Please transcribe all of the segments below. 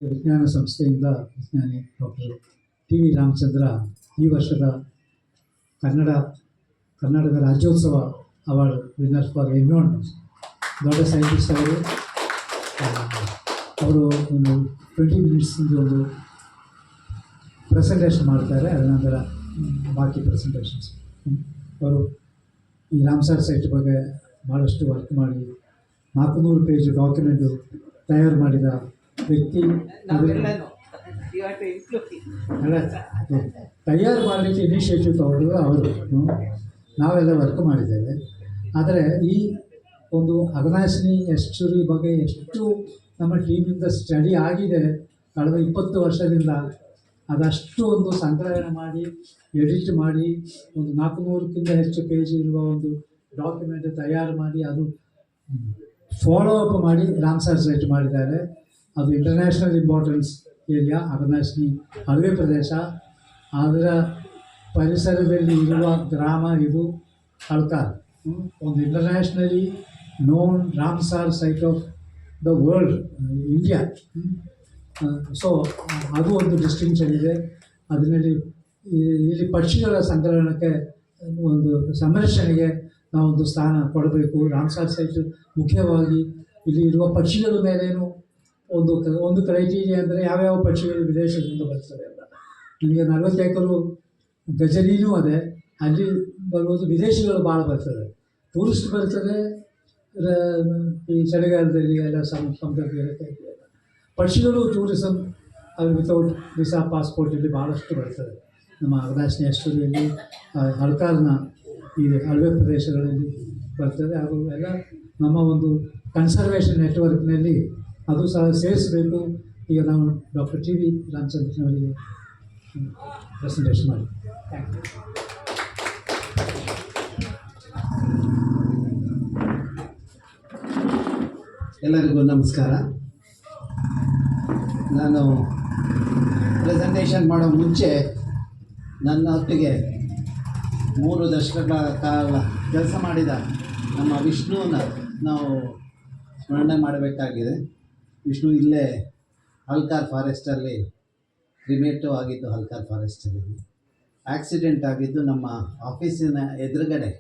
ವಿಜ್ಞಾನ ಸಂಸ್ಥೆಯಿಂದ ವಿಜ್ಞಾನಿ ಡಾಕ್ಟರ್ ಟಿ ವಿ ರಾಮಚಂದ್ರ ಈ ವರ್ಷದ Karnataka Rajyotsava award winner for environment. ದೊಡ್ಡ ಸೈಂಟಿಸ್ಟ್ ಅವರು ಒಂದು 20 ಮಿನಿಟ್ಸಿಂದು ಒಂದು ಪ್ರೆಸೆಂಟೇಷನ್ ಮಾಡ್ತಾರೆ. ಅದ ನಂತರ ಬಾಕಿ ಪ್ರೆಸೆಂಟೇಷನ್ಸ್ ಅವರು ಈ ರಾಮ್ಸರ್ ಸೈಟ್ ಬಗ್ಗೆ ಭಾಳಷ್ಟು ವರ್ಕ್ ಮಾಡಿ 400 ಪೇಜ್ ಡಾಕ್ಯುಮೆಂಟು ತಯಾರು ಮಾಡಿದ ವ್ಯಕ್ತಿ. ಅಲ್ಲ, ತಯಾರು ಮಾಡಲಿಕ್ಕೆ ಇನಿಷಿಯೇಟಿವ್ ತಗೊಂಡು ಅವರು ನಾವೆಲ್ಲ ವರ್ಕ್ ಮಾಡಿದ್ದೇವೆ. ಆದರೆ ಈ ಒಂದು ಅಘನಾಶಿನಿ ಎಸ್ಚುರಿ ಬಗ್ಗೆ ಎಷ್ಟು ನಮ್ಮ ಟೀಮಿಂದ ಸ್ಟಡಿ ಆಗಿದೆ ಕಳೆದ 20 ವರ್ಷದಿಂದ. ಅದಷ್ಟು ಒಂದು ಸಂಗ್ರಹಣೆ ಮಾಡಿ ಎಡಿಟ್ ಮಾಡಿ ಒಂದು 400ಕ್ಕಿಂತ ಹೆಚ್ಚು ಪೇಜ್ ಇರುವ ಒಂದು ಡಾಕ್ಯುಮೆಂಟ್ ತಯಾರು ಮಾಡಿ ಅದು ಫಾಲೋ ಅಪ್ ಮಾಡಿ ರಾಮ್ಸರ್ ಸೈಟ್ ಮಾಡಿದ್ದಾರೆ. ಅದು ಇಂಟರ್ನ್ಯಾಷನಲ್ ಇಂಪಾರ್ಟೆನ್ಸ್ ಏರಿಯಾ, ಅಘನಾಶಿನಿ ಅಳವೆ ಪ್ರದೇಶ. ಅದರ ಪರಿಸರದಲ್ಲಿ ಇರುವ ಗ್ರಾಮ ಇದು ಹಲ್ಕಾರ್, ಒಂದು internationally known Ramsar site of the world, India. So ಅದು ಒಂದು ಡಿಸ್ಟಿಂಕ್ಷನ್ ಇದೆ. ಅದರಲ್ಲಿ ಇಲ್ಲಿ ಪಕ್ಷಿಗಳ ಸಂಗ್ರಹಣಕ್ಕೆ ಒಂದು ಸಂರಕ್ಷಣೆಗೆ ನಾವೊಂದು ಸ್ಥಾನ ಕೊಡಬೇಕು. ರಾಮ್ಸರ್ ಸೈಟ್ ಮುಖ್ಯವಾಗಿ ಇಲ್ಲಿ ಇರುವ ಪಕ್ಷಿಗಳ ಮೇಲೇನು ಒಂದು ಕ್ರೈಟೀರಿಯಾ ಅಂದರೆ ಯಾವ್ಯಾವ ಪಕ್ಷಿಗಳು ವಿದೇಶದಿಂದ ಬರ್ತವೆ ಅಂತ. ನಿಮಗೆ 40 ಎಕರೆ ಗಜನಿನೂ ಅದೇ, ಅಲ್ಲಿ ಬರುವುದು ವಿದೇಶಿಗಳು ಭಾಳ ಬರ್ತದೆ. ಟೂರಿಸ್ಟ್ ಬರ್ತದೆ ಈ ಚಳಿಗಾಲದಲ್ಲಿ ಎಲ್ಲ ಸಮುದ್ರಕ್ಕೆ ಇರುತ್ತೆ. ಪಕ್ಷಿಗಳು ಟೂರಿಸಮ್ ಅದು ವಿತೌಟ್ ವೀಸಾ ಪಾಸ್ಪೋರ್ಟಲ್ಲಿ ಭಾಳಷ್ಟು ಬರ್ತದೆ. ನಮ್ಮ ಅಘನಾಶಿನಿ ಎಸ್ಟುರಿಯಲ್ಲಿ ಹಲ್ಕಾರ್ನ ಈ ಅಳವೆ ಪ್ರದೇಶಗಳಲ್ಲಿ ಬರ್ತದೆ. ಅದು ಎಲ್ಲ ನಮ್ಮ ಒಂದು ಕನ್ಸರ್ವೇಷನ್ ನೆಟ್ವರ್ಕ್ನಲ್ಲಿ ಅದು ಸಹ ಸೇರಿಸಬೇಕು. ಈಗ ನಾವು ಡಾಕ್ಟರ್ ಟಿ ವಿ ರಾಮಚಂದ್ರನವರಿಗೆ ಪ್ರೆಸೆಂಟೇಷನ್ ಮಾಡಿ. Thank you. ಎಲ್ಲರಿಗೂ ನಮಸ್ಕಾರ. ನಾನು ಪ್ರೆಸೆಂಟೇಷನ್ ಮಾಡೋ ಮುಂಚೆ ನನ್ನ ಹೊತ್ತಿಗೆ 3 ದಶಕಗಳ ಕಾಲ ಕೆಲಸ ಮಾಡಿದ ನಮ್ಮ ವಿಷ್ಣುನ ನಾವು ಸ್ಮರಣೆ ಮಾಡಬೇಕಾಗಿದೆ. ವಿಷ್ಣು ಇಲ್ಲೇ ಹಲ್ಕಾರ್ ಫಾರೆಸ್ಟಲ್ಲಿ ಕ್ರಿಮೇಟು ಆಗಿದ್ದು. ಹಲ್ಕಾರ್ ಫಾರೆಸ್ಟಲ್ಲಿ ಆಕ್ಸಿಡೆಂಟ್ ಆಗಿದ್ದು ನಮ್ಮ ಆಫೀಸಿನ ಎದುರುಗಡೆ.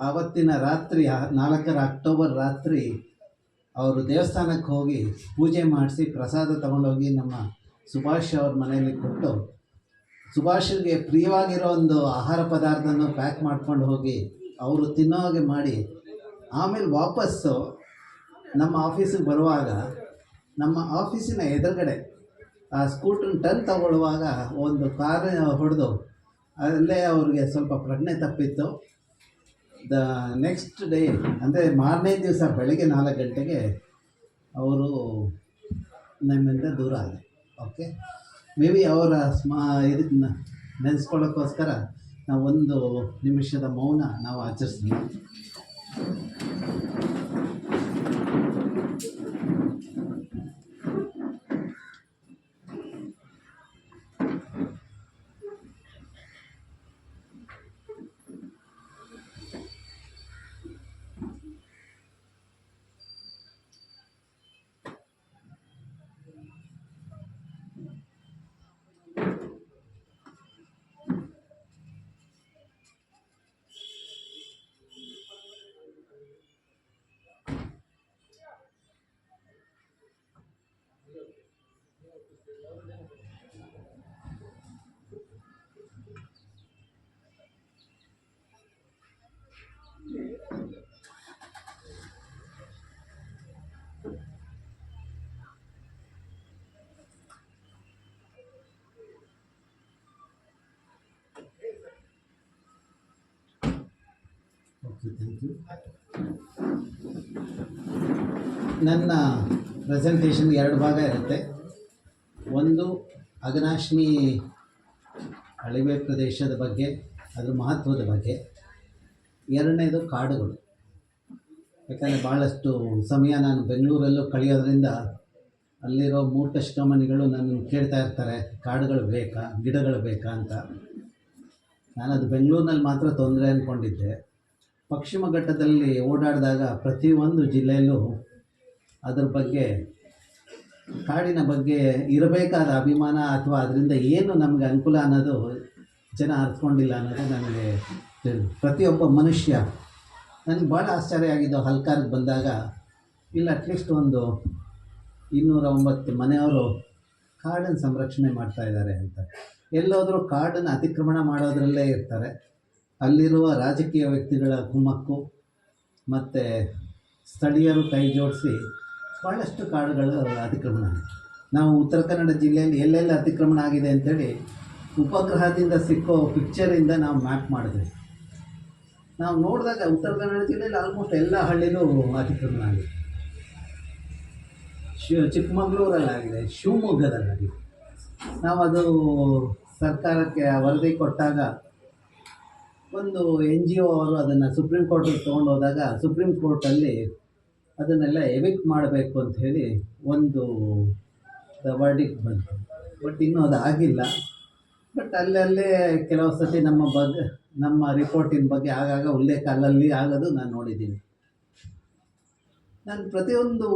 ಆವತ್ತಿನ ರಾತ್ರಿ 4 ಅಕ್ಟೋಬರ್ ರಾತ್ರಿ ಅವರು ದೇವಸ್ಥಾನಕ್ಕೆ ಹೋಗಿ ಪೂಜೆ ಮಾಡಿಸಿ ಪ್ರಸಾದ ತಗೊಂಡೋಗಿ ನಮ್ಮ ಸುಭಾಷ್ ಅವ್ರ ಮನೆಯಲ್ಲಿ ಕೊಟ್ಟು, ಸುಭಾಷ್ಗೆ ಪ್ರಿಯವಾಗಿರೋ ಒಂದು ಆಹಾರ ಪದಾರ್ಥನ ಪ್ಯಾಕ್ ಮಾಡ್ಕೊಂಡು ಹೋಗಿ ಅವರು ತಿನ್ನೋ ಹಾಗೆ ಮಾಡಿ, ಆಮೇಲೆ ವಾಪಸ್ಸು ನಮ್ಮ ಆಫೀಸಿಗೆ ಬರುವಾಗ ನಮ್ಮ ಆಫೀಸಿನ ಎದುರುಗಡೆ ಆ ಸ್ಕೂಟ್ರನ್ನ ಟರ್ನ್ ತಗೊಳ್ಳುವಾಗ ಒಂದು ಕಾರ್ ಹೊಡೆದು ಅಲ್ಲೇ ಅವ್ರಿಗೆ ಸ್ವಲ್ಪ ಪ್ರಜ್ಞೆ ತಪ್ಪಿತ್ತು. ದ ನೆಕ್ಸ್ಟ್ ಡೇ ಅಂದರೆ ಮಾರನೇ ದಿವಸ ಬೆಳಗ್ಗೆ 4 ಗಂಟೆಗೆ ಅವರು ನಮ್ಮಿಂದ ದೂರ ಆದರು. ಓಕೆ, ಮೇ ಬಿ ಅವರ ಇದನ್ನ ನೆನೆಸ್ಕೊಳ್ಳೋಕ್ಕೋಸ್ಕರ ನಾವು 1 ನಿಮಿಷದ ಮೌನ ನಾವು ಆಚರಿಸ್ತೀವಿ. Okay, thank you. ನನ್ನ ಪ್ರೆಸೆಂಟೇಷನ್ 2 ಭಾಗ ಇರುತ್ತೆ. ಒಂದು ಅಘನಾಶಿನಿ ಅಳಿವೆ ಪ್ರದೇಶದ ಬಗ್ಗೆ, ಅದರ ಮಹತ್ವದ ಬಗ್ಗೆ. 2ನೇದು ಕಾಡುಗಳು. ಯಾಕಂದರೆ ಭಾಳಷ್ಟು ಸಮಯ ನಾನು ಬೆಂಗಳೂರಲ್ಲೂ ಕಳೆಯೋದ್ರಿಂದ ಅಲ್ಲಿರೋ ಮೂರ್ಖ ಶಿಖಾಮಣಿಗಳು ನನ್ನನ್ನು ಕೇಳ್ತಾ ಇರ್ತಾರೆ, ಕಾಡುಗಳು ಬೇಕಾ, ಗಿಡಗಳು ಬೇಕಾ ಅಂತ. ನಾನದು ಬೆಂಗಳೂರಿನಲ್ಲಿ ಮಾತ್ರ ತೊಂದರೆ ಅಂದ್ಕೊಂಡಿದ್ದೆ. ಪಶ್ಚಿಮ ಘಟ್ಟದಲ್ಲಿ ಓಡಾಡಿದಾಗ ಪ್ರತಿಯೊಂದು ಜಿಲ್ಲೆಯಲ್ಲೂ ಅದ್ರ ಬಗ್ಗೆ ಕಾಡಿನ ಬಗ್ಗೆ ಇರಬೇಕಾದ ಅಭಿಮಾನ ಅಥವಾ ಅದರಿಂದ ಏನು ನಮಗೆ ಅನುಕೂಲ ಅನ್ನೋದು ಜನ ಅರ್ಥಕೊಂಡಿಲ್ಲ ಅನ್ನೋದು ನನಗೆ ಪ್ರತಿಯೊಬ್ಬ ಮನುಷ್ಯ ನನಗೆ ಭಾಳ ಆಶ್ಚರ್ಯ ಆಗಿದ್ದು ಹಲ್ಕಾರ್ಗೆ ಬಂದಾಗ ಇಲ್ಲ ಅಟ್ಲೀಸ್ಟ್ ಒಂದು 209 ಮನೆಯವರು ಕಾಡನ್ನು ಸಂರಕ್ಷಣೆ ಮಾಡ್ತಾಯಿದ್ದಾರೆ ಅಂತ. ಎಲ್ಲೋದ್ರೂ ಕಾಡನ್ನು ಅತಿಕ್ರಮಣ ಮಾಡೋದ್ರಲ್ಲೇ ಇರ್ತಾರೆ. ಅಲ್ಲಿರುವ ರಾಜಕೀಯ ವ್ಯಕ್ತಿಗಳ ಕುಮ್ಮಕ್ಕು ಮತ್ತು ಸ್ಥಳೀಯರು ಕೈ ಜೋಡಿಸಿ ಭಾಳಷ್ಟು ಕಾಡುಗಳ ಅತಿಕ್ರಮಣ ಆಗಿದೆ. ನಾವು ಉತ್ತರ ಕನ್ನಡ ಜಿಲ್ಲೆಯಲ್ಲಿ ಎಲ್ಲೆಲ್ಲ ಅತಿಕ್ರಮಣ ಆಗಿದೆ ಅಂಥೇಳಿ ಉಪಗ್ರಹದಿಂದ ಸಿಕ್ಕೋ ಪಿಕ್ಚರಿಂದ ನಾವು ಮ್ಯಾಪ್ ಮಾಡಿದ್ವಿ. ನಾವು ನೋಡಿದಾಗ ಉತ್ತರ ಕನ್ನಡ ಜಿಲ್ಲೆಯಲ್ಲಿ ಆಲ್ಮೋಸ್ಟ್ ಎಲ್ಲ ಹಳ್ಳಿಲೂ ಅತಿಕ್ರಮಣ ಆಗಿದೆ. ಚಿಕ್ಕಮಗಳೂರಲ್ಲಾಗಿದೆ, ಶಿವಮೊಗ್ಗದಲ್ಲಾಗಿದೆ. ನಾವು ಅದು ಸರ್ಕಾರಕ್ಕೆ ವರದಿ ಕೊಟ್ಟಾಗ ಒಂದು NGO ಅವರು ಅದನ್ನು ಸುಪ್ರೀಂ ಕೋರ್ಟಿಗೆ ತೊಗೊಂಡೋದಾಗ ಸುಪ್ರೀಂ ಕೋರ್ಟಲ್ಲಿ ಅದನ್ನೆಲ್ಲ ಎವಿಕ್ಟ್ ಮಾಡಬೇಕು ಅಂಥೇಳಿ ಒಂದು ವರ್ಡಿಕ್ಟ್ ಬಂತು. ಬಟ್ ಇನ್ನೂ ಅದು ಆಗಿಲ್ಲ. ಬಟ್ ಅಲ್ಲಲ್ಲೇ ಕೆಲವು ಸತಿ ನಮ್ಮ ರಿಪೋರ್ಟಿನ ಬಗ್ಗೆ ಆಗಾಗ ಉಲ್ಲೇಖ ಅಲ್ಲಲ್ಲಿ ಆಗೋದು ನಾನು ನೋಡಿದ್ದೀನಿ. ನಾನು ಪ್ರತಿಯೊಂದು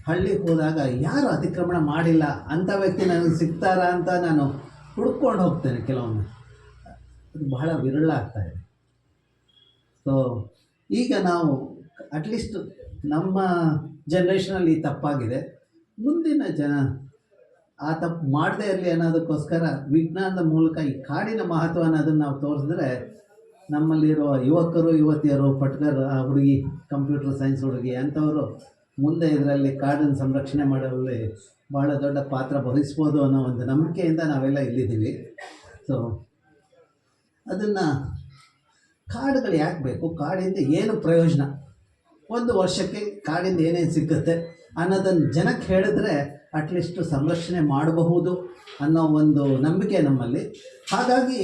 ಹಳ್ಳಿಗೆ ಹೋದಾಗ ಯಾರು ಅತಿಕ್ರಮಣ ಮಾಡಿಲ್ಲ ಅಂಥ ವ್ಯಕ್ತಿ ನನಗೆ ಸಿಗ್ತಾರಾ ಅಂತ ನಾನು ಹುಡ್ಕೊಂಡು ಹೋಗ್ತೇನೆ. ಕೆಲವೊಮ್ಮೆ ಅದು ಬಹಳ ವಿರಳ ಆಗ್ತಾಯಿದೆ. ಸೊ ಈಗ ನಾವು ಅಟ್ಲೀಸ್ಟ್ ನಮ್ಮ ಜನ್ರೇಷನಲ್ಲಿ ಈ ತಪ್ಪಾಗಿದೆ, ಮುಂದಿನ ಜನ ಆ ತಪ್ಪು ಮಾಡದೇ ಇರಲಿ ಅನ್ನೋದಕ್ಕೋಸ್ಕರ ವಿಜ್ಞಾನದ ಮೂಲಕ ಈ ಕಾಡಿನ ಮಹತ್ವನ ಅದನ್ನು ನಾವು ತೋರಿಸಿದ್ರೆ ನಮ್ಮಲ್ಲಿರೋ ಯುವಕರು ಯುವತಿಯರು ಪಟ್ಕರ್ ಹುಡುಗಿ ಕಂಪ್ಯೂಟರ್ ಸೈನ್ಸ್ ಹುಡುಗಿ ಅಂಥವರು ಮುಂದೆ ಇದರಲ್ಲಿ ಕಾಡನ್ನು ಸಂರಕ್ಷಣೆ ಮಾಡುವಲ್ಲಿ ಭಾಳ ದೊಡ್ಡ ಪಾತ್ರ ವಹಿಸ್ಬೋದು ಅನ್ನೋ ಒಂದು ನಂಬಿಕೆಯಿಂದ ನಾವೆಲ್ಲ ಇಲ್ಲಿದ್ದೀವಿ. ಸೊ ಅದನ್ನು ಕಾಡುಗಳು ಯಾಕೆ ಬೇಕು, ಕಾಡಿಂದ ಏನು ಪ್ರಯೋಜನ, ಒಂದು ವರ್ಷಕ್ಕೆ ಕಾಡಿಂದ ಏನೇನು ಸಿಗುತ್ತೆ ಅನ್ನೋದನ್ನು ಜನಕ್ಕೆ ಹೇಳಿದ್ರೆ ಅಟ್ಲೀಸ್ಟು ಸಂರಕ್ಷಣೆ ಮಾಡಬಹುದು ಅನ್ನೋ ಒಂದು ನಂಬಿಕೆ ನಮ್ಮಲ್ಲಿ. ಹಾಗಾಗಿ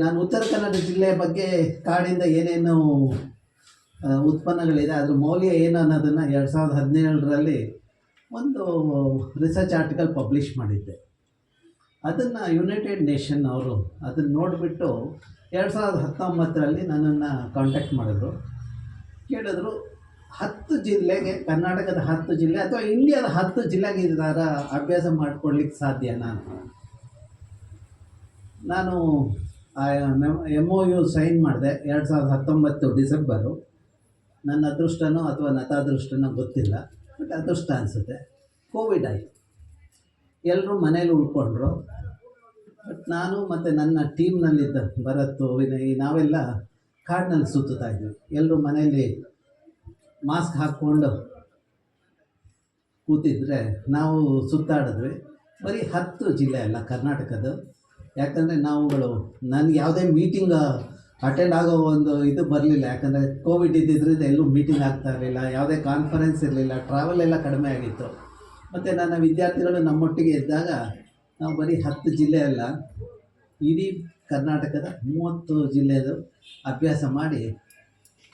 ನಾನು ಉತ್ತರ ಕನ್ನಡ ಜಿಲ್ಲೆಯ ಬಗ್ಗೆ ಕಾಡಿಂದ ಏನೇನು ಉತ್ಪನ್ನಗಳಿದೆ ಅದ್ರ ಮೌಲ್ಯ ಏನು ಅನ್ನೋದನ್ನು 2017ರಲ್ಲಿ ಒಂದು ರಿಸರ್ಚ್ ಆರ್ಟಿಕಲ್ ಪಬ್ಲಿಷ್ ಮಾಡಿದ್ದೆ. ಅದನ್ನು ಯುನೈಟೆಡ್ ನೇಷನ್ ಅವರು ಅದನ್ನು ನೋಡಿಬಿಟ್ಟು 2019ರಲ್ಲಿ ನನ್ನನ್ನು ಕಾಂಟ್ಯಾಕ್ಟ್ ಮಾಡಿದ್ರು. ಕೇಳಿದ್ರು 10 ಜಿಲ್ಲೆಗೆ, ಕರ್ನಾಟಕದ 10 ಜಿಲ್ಲೆ ಅಥವಾ ಇಂಡಿಯಾದ 10 ಜಿಲ್ಲೆಗೆ ಈ ಥರ ಅಭ್ಯಾಸ ಮಾಡ್ಕೊಳ್ಲಿಕ್ಕೆ ಸಾಧ್ಯನಾ? ನಾನು MOU ಸೈನ್ ಮಾಡಿದೆ 2019 ಡಿಸೆಂಬರು. ನನ್ನ ಅದೃಷ್ಟನೋ ಅಥವಾ ನತಾದೃಷ್ಟನೋ ಗೊತ್ತಿಲ್ಲ, ಬಟ್ ಅದೃಷ್ಟ ಅನಿಸುತ್ತೆ. ಕೋವಿಡ್ ಆಯಿತು, ಎಲ್ಲರೂ ಮನೇಲಿ ಉಳ್ಕೊಂಡ್ರು. ಬಟ್ ನಾನು ಮತ್ತು ನನ್ನ ಟೀಮ್ನಲ್ಲಿದ್ದ ಭರತ್, ವಿನಯ್ ನಾವೆಲ್ಲ ಕಾಡಿನಲ್ಲಿ ಸುತ್ತುತ್ತಾ ಇದ್ವಿ. ಎಲ್ಲರೂ ಮನೆಯಲ್ಲಿ ಮಾಸ್ಕ್ ಹಾಕ್ಕೊಂಡು ಕೂತಿದ್ರೆ ನಾವು ಸುತ್ತಾಡಿದ್ವಿ. ಬರೀ 10 ಜಿಲ್ಲೆ ಅಲ್ಲ ಕರ್ನಾಟಕದ್ದು. ಯಾಕಂದರೆ ನಾವುಗಳು ನನಗೆ ಯಾವುದೇ ಮೀಟಿಂಗ್ ಅಟೆಂಡ್ ಆಗೋ ಒಂದು ಇದು ಬರಲಿಲ್ಲ. ಯಾಕಂದರೆ ಕೋವಿಡ್ ಇದ್ದಿದ್ದರಿಂದ ಎಲ್ಲೂ ಮೀಟಿಂಗ್ ಆಗ್ತಾ ಇರಲಿಲ್ಲ, ಯಾವುದೇ ಕಾನ್ಫರೆನ್ಸ್ ಇರಲಿಲ್ಲ, ಟ್ರಾವೆಲ್ ಎಲ್ಲ ಕಡಿಮೆ ಆಗಿತ್ತು. ಮತ್ತು ನನ್ನ ವಿದ್ಯಾರ್ಥಿಗಳು ನಮ್ಮೊಟ್ಟಿಗೆ ಇದ್ದಾಗ ನಾವು ಬರೀ 10 ಜಿಲ್ಲೆ ಅಲ್ಲ, ಇಡೀ ಕರ್ನಾಟಕದ 30 ಜಿಲ್ಲೆದು ಅಭ್ಯಾಸ ಮಾಡಿ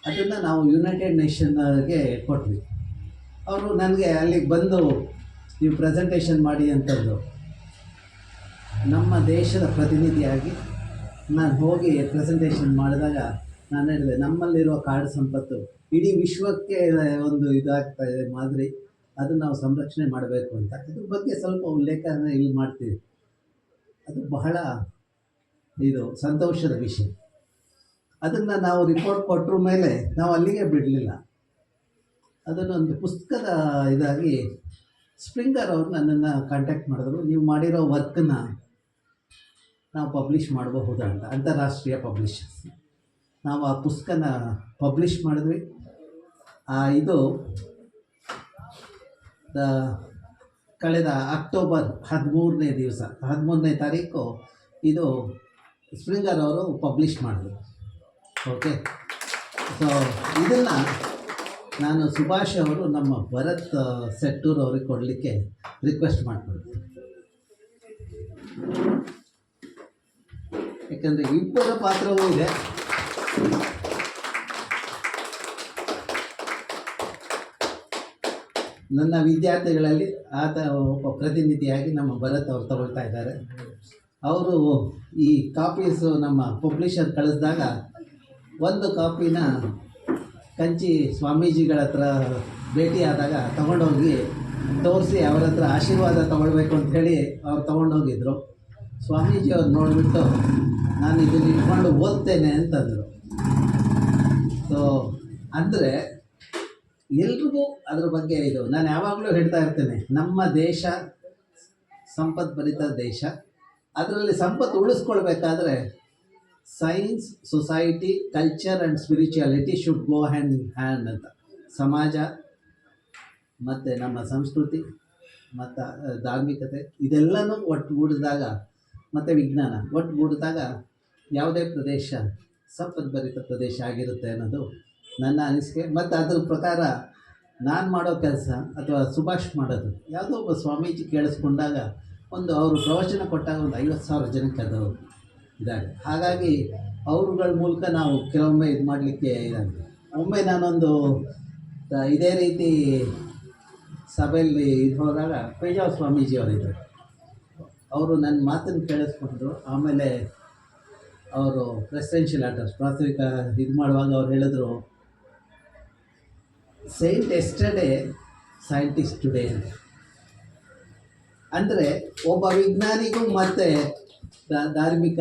ಅದನ್ನು ನಾವು ಯುನೈಟೆಡ್ ನೇಷನ್ಗೆ ಕೊಟ್ವಿ. ಅವರು ನನಗೆ ಅಲ್ಲಿಗೆ ಬಂದು ನೀವು ಪ್ರೆಸೆಂಟೇಷನ್ ಮಾಡಿ ಅಂತಂದು ನಮ್ಮ ದೇಶದ ಪ್ರತಿನಿಧಿಯಾಗಿ ನಾನು ಹೋಗಿ ಪ್ರೆಸೆಂಟೇಷನ್ ಮಾಡಿದಾಗ ನಾನು ಹೇಳಿದೆ, ನಮ್ಮಲ್ಲಿರುವ ಕಾಡು ಸಂಪತ್ತು ಇಡೀ ವಿಶ್ವಕ್ಕೆ ಒಂದು ಇದಾಗ್ತಾ ಇದೆ ಮಾದರಿ, ಅದನ್ನು ನಾವು ಸಂರಕ್ಷಣೆ ಮಾಡಬೇಕು ಅಂತ. ಅದ್ರ ಬಗ್ಗೆ ಸ್ವಲ್ಪ ಉಲ್ಲೇಖನ ಇಲ್ಲಿ ಮಾಡ್ತೀವಿ. ಅದು ಬಹಳ ಇದು ಸಂತೋಷದ ವಿಷಯ. ಅದನ್ನು ನಾವು ರಿಪೋರ್ಟ್ ಕೊಟ್ಟರ ಮೇಲೆ ನಾವು ಅಲ್ಲಿಗೆ ಬಿಡಲಿಲ್ಲ. ಅದನ್ನೊಂದು ಪುಸ್ತಕದ ಇದಾಗಿ ಸ್ಪ್ರಿಂಗರ್ ಅವರು ನನ್ನನ್ನು ಕಾಂಟ್ಯಾಕ್ಟ್ ಮಾಡಿದ್ರು, ನೀವು ಮಾಡಿರೋ ವರ್ಕನ್ನು ನಾವು ಪಬ್ಲಿಷ್ ಮಾಡಬಹುದಾ ಅಂತ, ಅಂತಾರಾಷ್ಟ್ರೀಯ ಪಬ್ಲಿಷರ್ಸ್. ನಾವು ಆ ಪುಸ್ತಕನ ಪಬ್ಲಿಷ್ ಮಾಡಿದ್ವಿ. ಇದು ಕಳೆದ ಅಕ್ಟೋಬರ್ 13ನೇ ತಾರೀಕು ಇದು ಸ್ಪ್ರಿಂಗರ್ ಅವರು ಪಬ್ಲಿಷ್ ಮಾಡಿದ್ರು. ಓಕೆ, ಸೊ ಇದನ್ನು ನಾನು ಸುಭಾಷ್ ಅವರು ನಮ್ಮ ಭರತ್ ಸೆಟ್ಟೂರ್ ಅವ್ರಿಗೆ ಕೊಡಲಿಕ್ಕೆ ರಿಕ್ವೆಸ್ಟ್ ಮಾಡ್ಕೊಳ್ತೀನಿ. ಯಾಕಂದರೆ ಇಬ್ಬರ ಪಾತ್ರವೂ ಇದೆ. ನನ್ನ ವಿದ್ಯಾರ್ಥಿಗಳಲ್ಲಿ ಆತ ಒಬ್ಬ ಪ್ರತಿನಿಧಿಯಾಗಿ ನಮ್ಮ ಭರತ್ ಅವರು ತಗೊಳ್ತಾ ಇದ್ದಾರೆ. ಅವರು ಈ ಕಾಪೀಸು ನಮ್ಮ ಪಬ್ಲಿಷರ್ ಕಳಿಸಿದಾಗ ಒಂದು ಕಾಪಿನ ಕಂಚಿ ಸ್ವಾಮೀಜಿಗಳ ಹತ್ರ ಭೇಟಿಯಾದಾಗ ತಗೊಂಡೋಗಿ ತೋರಿಸಿ ಅವ್ರ ಹತ್ರ ಆಶೀರ್ವಾದ ತೊಗೊಳ್ಬೇಕು ಅಂಥೇಳಿ ಅವ್ರು ತೊಗೊಂಡೋಗಿದ್ರು. ಸ್ವಾಮೀಜಿ ಅವ್ರು ನೋಡಿಬಿಟ್ಟು ನಾನು ಇದನ್ನು ಇಟ್ಕೊಂಡು ಓದ್ತೇನೆ ಅಂತಂದರು. ಸೊ ಅಂದರೆ ಎಲ್ರಿಗೂ ಅದ್ರ ಬಗ್ಗೆ ಇದು ನಾನು ಯಾವಾಗಲೂ ಹೇಳ್ತಾ ಇರ್ತೇನೆ, ನಮ್ಮ ದೇಶ ಸಂಪದ್ಭರಿತ ದೇಶ. ಅದರಲ್ಲಿ ಸಂಪತ್ತು ಉಳಿಸ್ಕೊಳ್ಬೇಕಾದ್ರೆ science, society, culture and spirituality should go hand in hand ಅಂತ. ಸಮಾಜ ಮತ್ತು ನಮ್ಮ ಸಂಸ್ಕೃತಿ ಮತ್ತು ಧಾರ್ಮಿಕತೆ ಇದೆಲ್ಲನೂ ಒಟ್ಟುಗೂಡಿದಾಗ ಮತ್ತು ವಿಜ್ಞಾನ ಒಟ್ಟುಗೂಡಿದಾಗ ಯಾವುದೇ ಪ್ರದೇಶ ಸಂಪದ್ಭರಿತ ಪ್ರದೇಶ ಆಗಿರುತ್ತೆ ಅನ್ನೋದು ನನ್ನ ಅನಿಸಿಕೆ. ಮತ್ತು ಅದ್ರ ಪ್ರಕಾರ ನಾನು ಮಾಡೋ ಕೆಲಸ ಅಥವಾ ಸುಭಾಷ್ ಮಾಡೋದು, ಯಾವುದೋ ಒಬ್ಬ ಸ್ವಾಮೀಜಿ ಕೇಳಿಸ್ಕೊಂಡಾಗ ಅವರು ಪ್ರವಚನ ಕೊಟ್ಟಾಗ ಒಂದು 50,000 ಜನಕ್ಕೆ ಅದು ಇದಾಗಿದೆ. ಹಾಗಾಗಿ ಅವ್ರುಗಳ ಮೂಲಕ ನಾವು ಕೆಲವೊಮ್ಮೆ ಇದು ಮಾಡಲಿಕ್ಕೆ ಇದಾಗಿದೆ. ಒಮ್ಮೆ ನಾನೊಂದು ಇದೇ ರೀತಿ ಸಭೆಯಲ್ಲಿ ಇದು ಹೋದಾಗ ಪೇಜಾವ್ ಸ್ವಾಮೀಜಿ ಅವರಿದ್ದರು. ಅವರು ನನ್ನ ಮಾತನ್ನು ಕೇಳಿಸ್ಕೊಂಡ್ರು. ಆಮೇಲೆ ಅವರು ಪ್ರೆಸಿಡೆನ್ಷಿಯಲ್ ಆರ್ಡರ್ಸ್ ಪ್ರಾಥಮಿಕ ಇದು ಮಾಡುವಾಗ ಅವ್ರು ಹೇಳಿದ್ರು, ಸೈಂಟ್ ಎಸ್ಟರ್ಡೇ ಸೈಂಟಿಸ್ಟ್ ಟುಡೇ ಅಂತ. ಅಂದರೆ ಒಬ್ಬ ವಿಜ್ಞಾನಿಗೂ ಮತ್ತು ಧಾರ್ಮಿಕ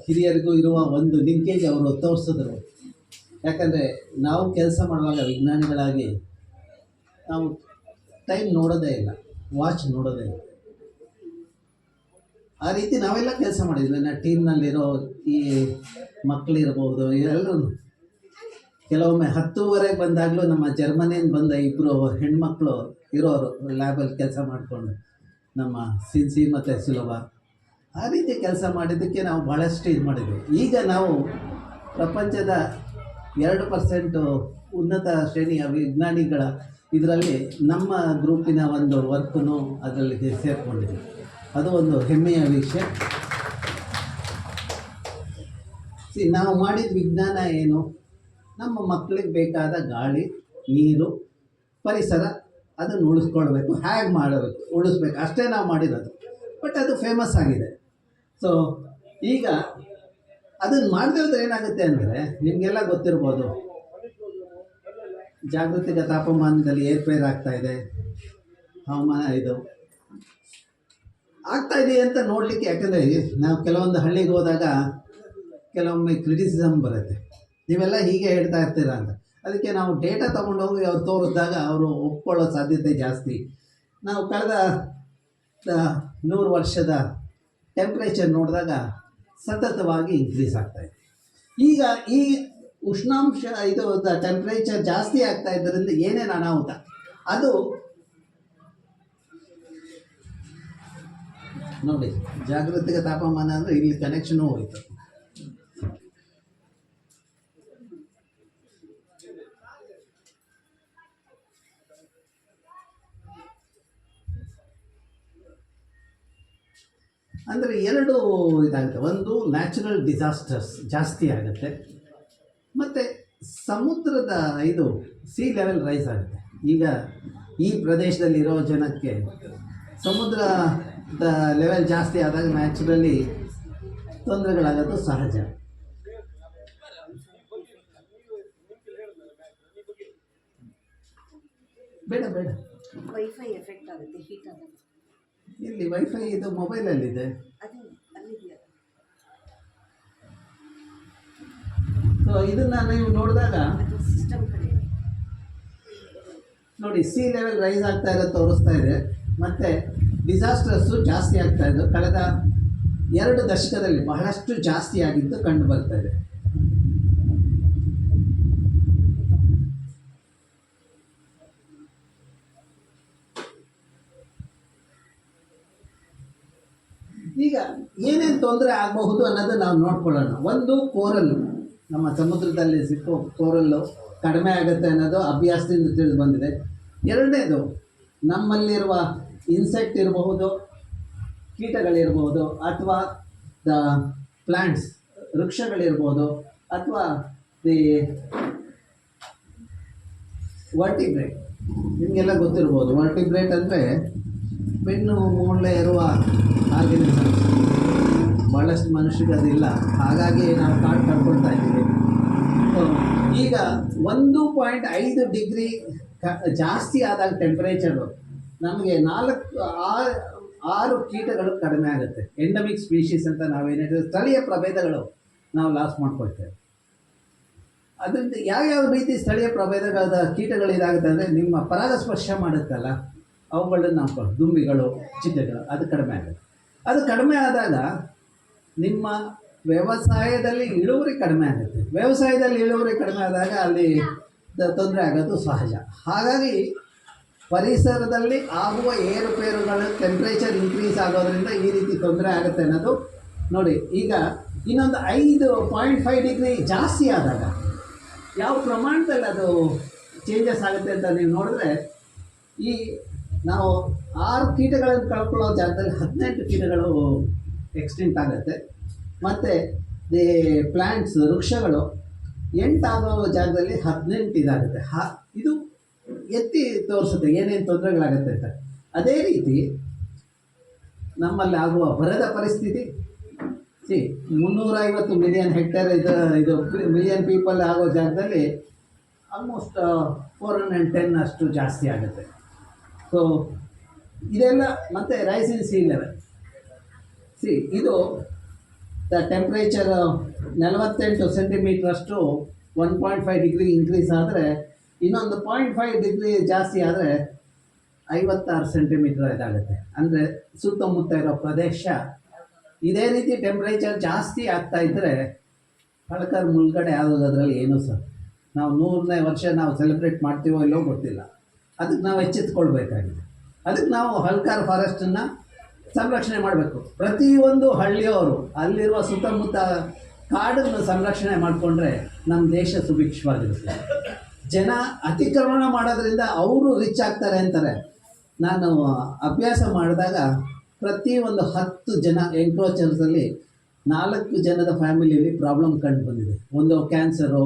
ಹಿರಿಯರಿಗೂ ಇರುವ ಒಂದು ಲಿಂಕೇಜ್ ಅವರು ತೋರಿಸಿದ್ರು. ಯಾಕಂದರೆ ನಾವು ಕೆಲಸ ಮಾಡುವಾಗ ವಿಜ್ಞಾನಿಗಳಾಗಿ ನಾವು ಟೈಮ್ ನೋಡೋದೇ ಇಲ್ಲ, ವಾಚ್ ನೋಡೋದೇ ಇಲ್ಲ. ಆ ರೀತಿ ನಾವೆಲ್ಲ ಕೆಲಸ ಮಾಡಿದ್ವಿ. ನನ್ನ ಟೀಮ್ನಲ್ಲಿರೋ ಈ ಮಕ್ಕಳಿರ್ಬೋದು, ಎಲ್ಲರೂ ಕೆಲವೊಮ್ಮೆ 10:30 ಬಂದಾಗಲೂ ನಮ್ಮ ಜರ್ಮನಿಯಿಂದ ಬಂದ 2 ಹೆಣ್ಮಕ್ಳು ಇರೋರು ಲ್ಯಾಬಲ್ಲಿ ಕೆಲಸ ಮಾಡಿಕೊಂಡು, ನಮ್ಮ ಸಿನ್ಸಿ ಮತ್ತು ಸುಲಭ. ಆ ರೀತಿ ಕೆಲಸ ಮಾಡಿದ್ದಕ್ಕೆ ನಾವು ಭಾಳಷ್ಟು ಇದು ಮಾಡಿದ್ವಿ. ಈಗ ನಾವು ಪ್ರಪಂಚದ 2% ಉನ್ನತ ಶ್ರೇಣಿಯ ವಿಜ್ಞಾನಿಗಳ ಇದರಲ್ಲಿ ನಮ್ಮ ಗ್ರೂಪಿನ ಒಂದು ವರ್ಕನ್ನು ಅದರಲ್ಲಿ ಸೇರಿಕೊಂಡಿದೆ. ಅದು ಒಂದು ಹೆಮ್ಮೆಯ ವಿಷಯ. ನಾವು ಮಾಡಿದ ವಿಜ್ಞಾನ ಏನು, ನಮ್ಮ ಮಕ್ಕಳಿಗೆ ಬೇಕಾದ ಗಾಳಿ, ನೀರು, ಪರಿಸರ ಅದನ್ನು ಉಳಿಸ್ಕೊಳ್ಬೇಕು, ಹೇಗೆ ಮಾಡಬೇಕು, ಉಳಿಸ್ಬೇಕು, ಅಷ್ಟೇ ನಾವು ಮಾಡಿರೋದು. ಬಟ್ ಅದು ಫೇಮಸ್ ಆಗಿದೆ. ಸೊ ಈಗ ಅದನ್ನು ಮಾಡದೇ ಹೋದ್ರೆ ಏನಾಗುತ್ತೆ ಅಂದರೆ, ನಿಮಗೆಲ್ಲ ಗೊತ್ತಿರ್ಬೋದು, ಜಾಗತಿಕ ತಾಪಮಾನದಲ್ಲಿ ಏರ್ಪೇರ್ ಆಗ್ತಾಯಿದೆ, ಹವಾಮಾನ ಇದು ಆಗ್ತಾಯಿದೆ ಅಂತ ನೋಡಲಿಕ್ಕೆ. ಯಾಕಂದರೆ ನಾವು ಕೆಲವೊಂದು ಹಳ್ಳಿಗೆ ಹೋದಾಗ ಕೆಲವೊಮ್ಮೆ ಕ್ರಿಟಿಸಿಸಮ್ ಬರುತ್ತೆ, ನೀವೆಲ್ಲ ಹೀಗೆ ಹೇಳ್ತಾ ಇರ್ತೀರ ಅಂತ. ಅದಕ್ಕೆ ನಾವು ಡೇಟಾ ತೊಗೊಂಡೋಗಿ ಅವ್ರು ತೋರಿಸಿದಾಗ ಅವರು ಒಪ್ಕೊಳ್ಳೋ ಸಾಧ್ಯತೆ ಜಾಸ್ತಿ. ನಾವು ಕಳೆದ 100 ವರ್ಷದ ಟೆಂಪ್ರೇಚರ್ ನೋಡಿದಾಗ ಸತತವಾಗಿ ಇನ್ಕ್ರೀಸ್ ಆಗ್ತಾಯಿದೆ. ಈಗ ಈ ಉಷ್ಣಾಂಶ ಇದು ಟೆಂಪ್ರೇಚರ್ ಜಾಸ್ತಿ ಆಗ್ತಾ ಇದ್ದರಿಂದ ಏನೇನು ಅನಾಹುತ, ಅದು ನೋಡಿ. ಜಾಗತಿಕ ತಾಪಮಾನ ಅಂದರೆ ಇಲ್ಲಿ ಕನೆಕ್ಷನು ಹೋಯಿತು. ಅಂದರೆ 2 ಇದಾಗುತ್ತೆ. ಒಂದು ನ್ಯಾಚುರಲ್ ಡಿಸಾಸ್ಟರ್ಸ್ ಜಾಸ್ತಿ ಆಗುತ್ತೆ, ಮತ್ತು ಸಮುದ್ರದ ಇದು ಸೀ ಲೆವೆಲ್ ರೈಸ್ ಆಗುತ್ತೆ. ಈಗ ಈ ಪ್ರದೇಶದಲ್ಲಿರೋ ಜನಕ್ಕೆ ಸಮುದ್ರದ ಲೆವೆಲ್ ಜಾಸ್ತಿ ಆದಾಗ ನ್ಯಾಚುರಲಿ ತೊಂದರೆಗಳಾಗೋದು ಸಹಜ. ಬೇಡ ಬೇಡ ವೈಫೈ ಎಫೆಕ್ಟ್ ಆಗುತ್ತೆ, ಹೀಟ್ ಆಗುತ್ತೆ. ಇಲ್ಲಿ ವೈಫೈ ಇದು ಮೊಬೈಲಲ್ಲಿದೆ. ಅದೇ ಅಲ್ಲಿದೆಯಲ್ಲ. ಸೊ ಇದನ್ನು ನೀವು ನೋಡಿದಾಗ ಅದು ಸಿಸ್ಟಮ್ ಕಡೆ ನೋಡಿ, ಸಿ ಲೆವೆಲ್ ರೈಸ್ ಆಗ್ತಾ ಇರೋದು ತೋರಿಸ್ತಾ ಇದೆ, ಮತ್ತು ಡಿಸಾಸ್ಟರ್ಸು ಜಾಸ್ತಿ ಆಗ್ತಾ ಇದ್ದು ಕಳೆದ 2 ದಶಕದಲ್ಲಿ ಬಹಳಷ್ಟು ಜಾಸ್ತಿ ಆಗಿದ್ದು ಕಂಡು ಬರ್ತಾ ಇದೆ. ಈಗ ಏನೇನು ತೊಂದರೆ ಆಗಬಹುದು ಅನ್ನೋದು ನಾವು ನೋಡ್ಕೊಳ್ಳೋಣ. ಒಂದು, ಕೋರಲ್, ನಮ್ಮ ಸಮುದ್ರದಲ್ಲಿ ಸಿಕ್ಕೋ ಕೋರಲ್ಲು ಕಡಿಮೆ ಆಗುತ್ತೆ ಅನ್ನೋದು ಅಭ್ಯಾಸದಿಂದ ತಿಳಿದು ಬಂದಿದೆ. 2ನೇದು, ನಮ್ಮಲ್ಲಿರುವ ಇನ್ಸೆಕ್ಟ್ ಇರಬಹುದು, ಕೀಟಗಳಿರ್ಬೋದು, ಅಥವಾ ದ ಪ್ಲ್ಯಾಂಟ್ಸ್ ವೃಕ್ಷಗಳಿರ್ಬೋದು, ಅಥವಾ ದಿ ವರ್ಟಿಬ್ರೇಟ್. ನಿಮಗೆಲ್ಲ ಗೊತ್ತಿರ್ಬೋದು, ವರ್ಟಿಬ್ರೇಟ್ ಅಂದರೆ ಬೆನ್ನು ಮೂಳೆ ಇರುವ ಆರ್ಗನಿಸಮ್ಸ್. ಭಾಳಷ್ಟು ಮನುಷ್ಯರಿಗೆ ಅದಿಲ್ಲ, ಹಾಗಾಗಿ ನಾವು ಕಾಡು ಕಳ್ಕೊಳ್ತಾ ಇದ್ದೀವಿ. ಈಗ 1.5 ಡಿಗ್ರಿ ಜಾಸ್ತಿ ಆದಾಗ ಟೆಂಪ್ರೇಚರು ನಮಗೆ 6 ಕೀಟಗಳು ಕಡಿಮೆ ಆಗುತ್ತೆ. ಎಂಡಮಿಕ್ ಸ್ಪೀಶೀಸ್ ಅಂತ ನಾವೇನು ಹೇಳ್ತೀವಿ, ಸ್ಥಳೀಯ ಪ್ರಭೇದಗಳು ನಾವು ಲಾಸ್ ಮಾಡ್ಕೊಳ್ತೇವೆ. ಅದರಿಂದ ಯಾವ್ಯಾವ ರೀತಿ ಸ್ಥಳೀಯ ಪ್ರಭೇದಗಳಾದ ಕೀಟಗಳು ಇದಾಗುತ್ತೆ ಅಂದರೆ, ನಿಮ್ಮ ಪರಾಗಸ್ಪರ್ಶ ಮಾಡುತ್ತಲ್ಲ ಅವುಗಳನ್ನ ನಾವು ದುಂಬಿಗಳು, ಚಿಟ್ಟೆಗಳು, ಅದು ಕಡಿಮೆ ಆಗುತ್ತೆ. ಅದು ಕಡಿಮೆ ಆದಾಗ ನಿಮ್ಮ ವ್ಯವಸಾಯದಲ್ಲಿ ಇಳುವರಿ ಕಡಿಮೆ ಆಗುತ್ತೆ. ವ್ಯವಸಾಯದಲ್ಲಿ ಇಳುವರಿ ಕಡಿಮೆ ಆದಾಗ ಅಲ್ಲಿ ತೊಂದರೆ ಆಗೋದು ಸಹಜ. ಹಾಗಾಗಿ ಪರಿಸರದಲ್ಲಿ ಆಗುವ ಏರುಪೇರುಗಳು, ಟೆಂಪ್ರೇಚರ್ ಇನ್ಕ್ರೀಸ್ ಆಗೋದ್ರಿಂದ ಈ ರೀತಿ ತೊಂದರೆ ಆಗುತ್ತೆ ಅನ್ನೋದು ನೋಡಿ. ಈಗ ಇನ್ನೊಂದು 5.5 ಡಿಗ್ರಿ ಜಾಸ್ತಿ ಆದಾಗ ಯಾವ ಪ್ರಮಾಣದಲ್ಲಿ ಅದು ಚೇಂಜಸ್ ಆಗುತ್ತೆ ಅಂತ ನೀವು ನೋಡಿದ್ರೆ, ಈ ನಾವು 6 ಕೀಟಗಳನ್ನು ಕಳ್ಕೊಳ್ಳೋ ಜಾಗದಲ್ಲಿ 18 ಕೀಟಗಳು ಎಕ್ಸ್ಟಿಂಕ್ಟ್ ಆಗುತ್ತೆ. ಮತ್ತು ದಿ ಪ್ಲ್ಯಾಂಟ್ಸ್, ವೃಕ್ಷಗಳು 8 ಆಗೋ ಜಾಗದಲ್ಲಿ 18 ಇದಾಗುತ್ತೆ. ಇದು ಎತ್ತಿ ತೋರಿಸುತ್ತೆ ಏನೇನು ತೊಂದರೆಗಳಾಗುತ್ತೆ ಅಂತ. ಅದೇ ರೀತಿ ನಮ್ಮಲ್ಲಿ ಆಗುವ ಬರದ ಪರಿಸ್ಥಿತಿ, 350 ಮಿಲಿಯನ್ ಹೆಕ್ಟೇರ್ ಇದು ಮಿಲಿಯನ್ ಪೀಪಲ್ ಆಗೋ ಜಾಗದಲ್ಲಿ ಆಲ್ಮೋಸ್ಟ್ 410 ಅಷ್ಟು ಜಾಸ್ತಿ ಆಗುತ್ತೆ. ಸೊ ಇದೆಲ್ಲ ಮತ್ತು ರೈಸ್ ಇನ್ ಸೀ ಲೆವೆಲ್. ಇದು ಟೆಂಪ್ರೇಚರ್ 48 ಸೆಂಟಿಮೀಟ್ರಷ್ಟು 1.5 ಡಿಗ್ರಿ ಇನ್ಕ್ರೀಸ್ ಆದರೆ, ಇನ್ನೊಂದು 0.5 ಡಿಗ್ರಿ ಜಾಸ್ತಿ ಆದರೆ 56 ಸೆಂಟಿಮೀಟ್ರ್ ಇದಾಗುತ್ತೆ. ಅಂದರೆ ಸುತ್ತಮುತ್ತ ಇರೋ ಪ್ರದೇಶ ಇದೇ ರೀತಿ ಟೆಂಪ್ರೇಚರ್ ಜಾಸ್ತಿ ಆಗ್ತಾ ಇದ್ದರೆ ಹಳಕರ್ ಮುಳುಗಡೆ ಆಗೋದ್ರಲ್ಲಿ ಏನು ಸರ್, ನಾವು 100ನೇ ವರ್ಷ ನಾವು ಸೆಲೆಬ್ರೇಟ್ ಮಾಡ್ತೀವೋ ಇಲ್ಲೋ ಗೊತ್ತಿಲ್ಲ. ಅದಕ್ಕೆ ನಾವು ಎಚ್ಚೆತ್ಕೊಳ್ಬೇಕಾಗಿದೆ. ಅದಕ್ಕೆ ನಾವು ಹಲ್ಕಾರ್ ಫಾರೆಸ್ಟನ್ನು ಸಂರಕ್ಷಣೆ ಮಾಡಬೇಕು. ಪ್ರತಿಯೊಂದು ಹಳ್ಳಿಯವರು ಅಲ್ಲಿರುವ ಸುತ್ತಮುತ್ತ ಕಾಡನ್ನು ಸಂರಕ್ಷಣೆ ಮಾಡಿಕೊಂಡ್ರೆ ನಮ್ಮ ದೇಶ ಸುಭಿಕ್ಷವಾಗಿರುತ್ತೆ. ಜನ ಅತಿಕ್ರಮಣ ಮಾಡೋದ್ರಿಂದ ಅವರು ರಿಚ್ ಆಗ್ತಾರೆ ಅಂತಾರೆ. ನಾನು ಅಭ್ಯಾಸ ಮಾಡಿದಾಗ ಪ್ರತಿಯೊಂದು 10 ಜನ ಎಂಕ್ರೋಚರ್ಸಲ್ಲಿ 4 ಜನದ ಫ್ಯಾಮಿಲಿಯಲ್ಲಿ ಪ್ರಾಬ್ಲಮ್ ಕಂಡು ಬಂದಿದೆ. ಒಂದು ಕ್ಯಾನ್ಸರು,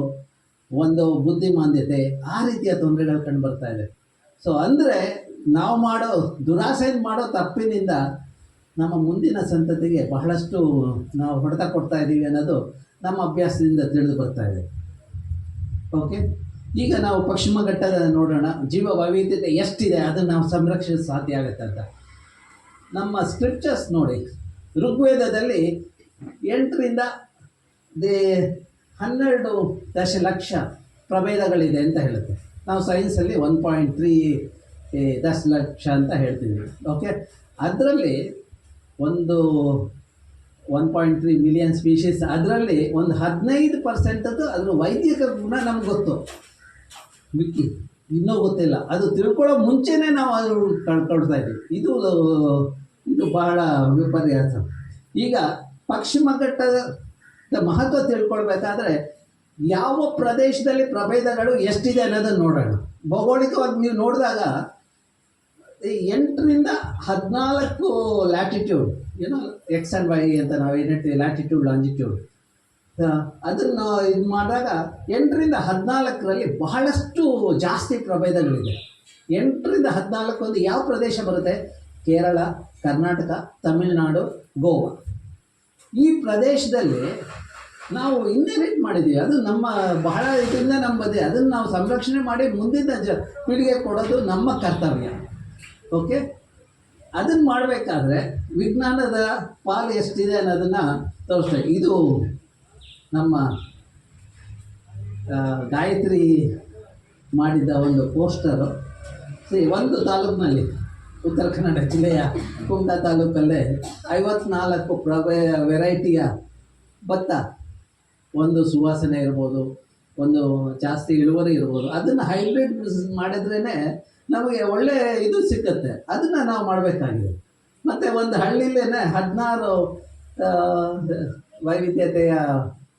ಒಂದು ಬುದ್ಧಿಮಾಂದ್ಯತೆ, ಆ ರೀತಿಯ ತೊಂದರೆಗಳು ಕಂಡು ಬರ್ತಾ ಇದೆ. ಸೊ ಅಂದರೆ ನಾವು ದುರಾಸೆಯಿಂದ ಮಾಡೋ ತಪ್ಪಿನಿಂದ ನಮ್ಮ ಮುಂದಿನ ಸಂತತಿಗೆ ಬಹಳಷ್ಟು ನಾವು ಹೊಡೆತ ಕೊಡ್ತಾ ಇದ್ದೀವಿ ಅನ್ನೋದು ನಮ್ಮ ಅಭ್ಯಾಸದಿಂದ ತಿಳಿದು ಬರ್ತಾ ಇದೆ. ಓಕೆ, ಈಗ ನಾವು ಪಶ್ಚಿಮ ಘಟ್ಟದ ನೋಡೋಣ. ಜೀವ ವೈವಿಧ್ಯತೆ ಎಷ್ಟಿದೆ ಅದನ್ನು ನಾವು ಸಂರಕ್ಷಿಸಲು ಸಾಧ್ಯ ಆಗುತ್ತೆ ಅಂತ ನಮ್ಮ ಸ್ಕ್ರಿಪ್ಚರ್ಸ್ ನೋಡಿ. ಋಗ್ವೇದದಲ್ಲಿ 8ರಿಂದ 12 ದಶಲಕ್ಷ ಪ್ರಭೇದಗಳಿದೆ ಅಂತ ಹೇಳುತ್ತೆ. ನಾವು ಸೈನ್ಸಲ್ಲಿ 1.3 ದಶಲಕ್ಷ ಅಂತ ಹೇಳ್ತೀವಿ. ಓಕೆ, ಅದರಲ್ಲಿ ಒಂದು 1.3 ಮಿಲಿಯನ್ ಸ್ಪೀಷೀಸ್, ಅದರಲ್ಲಿ ಒಂದು 15% ಅದ್ರ ವೈದ್ಯಕ ಗುಣ ನಮ್ಗೆ ಗೊತ್ತು, ಮಿಕ್ಕಿ ಇನ್ನೂ ಗೊತ್ತಿಲ್ಲ. ಅದು ತಿಳ್ಕೊಳ್ಳೋ ಮುಂಚೆನೇ ನಾವು ಅದು ಕಳ್ಕೊಳ್ತಾ ಇದ್ದೀವಿ. ಇದು ಬಹಳ ವಿಪರ್ಯಾಸ. ಈಗ ಪಶ್ಚಿಮ ಘಟ್ಟದ ಮಹತ್ವ ತಿಳ್ಕೊಳ್ಬೇಕಾದ್ರೆ ಯಾವ ಪ್ರದೇಶದಲ್ಲಿ ಪ್ರಭೇದಗಳು ಎಷ್ಟಿದೆ ಅನ್ನೋದನ್ನು ನೋಡೋಣ. ಭೌಗೋಳಿಕವಾಗಿ ನೀವು ನೋಡಿದಾಗ 8ರಿಂದ 14 ಲ್ಯಾಟಿಟ್ಯೂಡ್, ಎಕ್ಸ್ ಆ್ಯಂಡ್ ವೈ ಅಂತ ನಾವು ಏನು ಹೇಳ್ತೀವಿ, ಲ್ಯಾಟಿಟ್ಯೂಡ್ ಲಾಂಜಿಟ್ಯೂಡ್, ಅದನ್ನು ಇದು ಮಾಡಿದಾಗ 8ರಿಂದ 14ರಲ್ಲಿ ಬಹಳಷ್ಟು ಜಾಸ್ತಿ ಪ್ರಭೇದಗಳಿದೆ. 8ರಿಂದ 14 ಒಂದು ಯಾವ ಪ್ರದೇಶ ಬರುತ್ತೆ? ಕೇರಳ, ಕರ್ನಾಟಕ, ತಮಿಳುನಾಡು, ಗೋವಾ. ಈ ಪ್ರದೇಶದಲ್ಲಿ ನಾವು ಇನ್ಹೆರಿಟ್ ಮಾಡಿದ್ದೀವಿ. ಅದು ನಮ್ಮ ಬಹಳ ಇದರಿಂದ ನಂಬದೆ, ಅದನ್ನು ನಾವು ಸಂರಕ್ಷಣೆ ಮಾಡಿ ಮುಂದಿನ ಪೀಳಿಗೆ ಕೊಡೋದು ನಮ್ಮ ಕರ್ತವ್ಯ. ಓಕೆ, ಅದನ್ನು ಮಾಡಬೇಕಾದ್ರೆ ವಿಜ್ಞಾನದ ಪಾಲು ಎಷ್ಟಿದೆ ಅನ್ನೋದನ್ನು ತೋರಿಸ್ತೇವೆ. ಇದು ನಮ್ಮ ಗಾಯತ್ರಿ ಮಾಡಿದ ಒಂದು ಪೋಸ್ಟರು. ಒಂದು ತಾಲೂಕಿನಲ್ಲಿ, ಉತ್ತರ ಕನ್ನಡ ಜಿಲ್ಲೆಯ ಕುಮಟಾ ತಾಲೂಕಲ್ಲೇ 54 ವೆರೈಟಿಯ ಭತ್ತ, ಒಂದು ಸುವಾಸನೆ ಇರ್ಬೋದು, ಒಂದು ಜಾಸ್ತಿ ಇಳುವರಿ ಇರ್ಬೋದು, ಅದನ್ನು ಹೈಬ್ರಿಡ್ ಮಾಡಿದ್ರೇ ನಮಗೆ ಒಳ್ಳೆ ಇದು ಸಿಕ್ಕತ್ತೆ. ಅದನ್ನು ನಾವು ಮಾಡಬೇಕಾಗಿದೆ. ಮತ್ತು ಒಂದು ಹಳ್ಳಿಲೇ 16 ವೈವಿಧ್ಯತೆಯ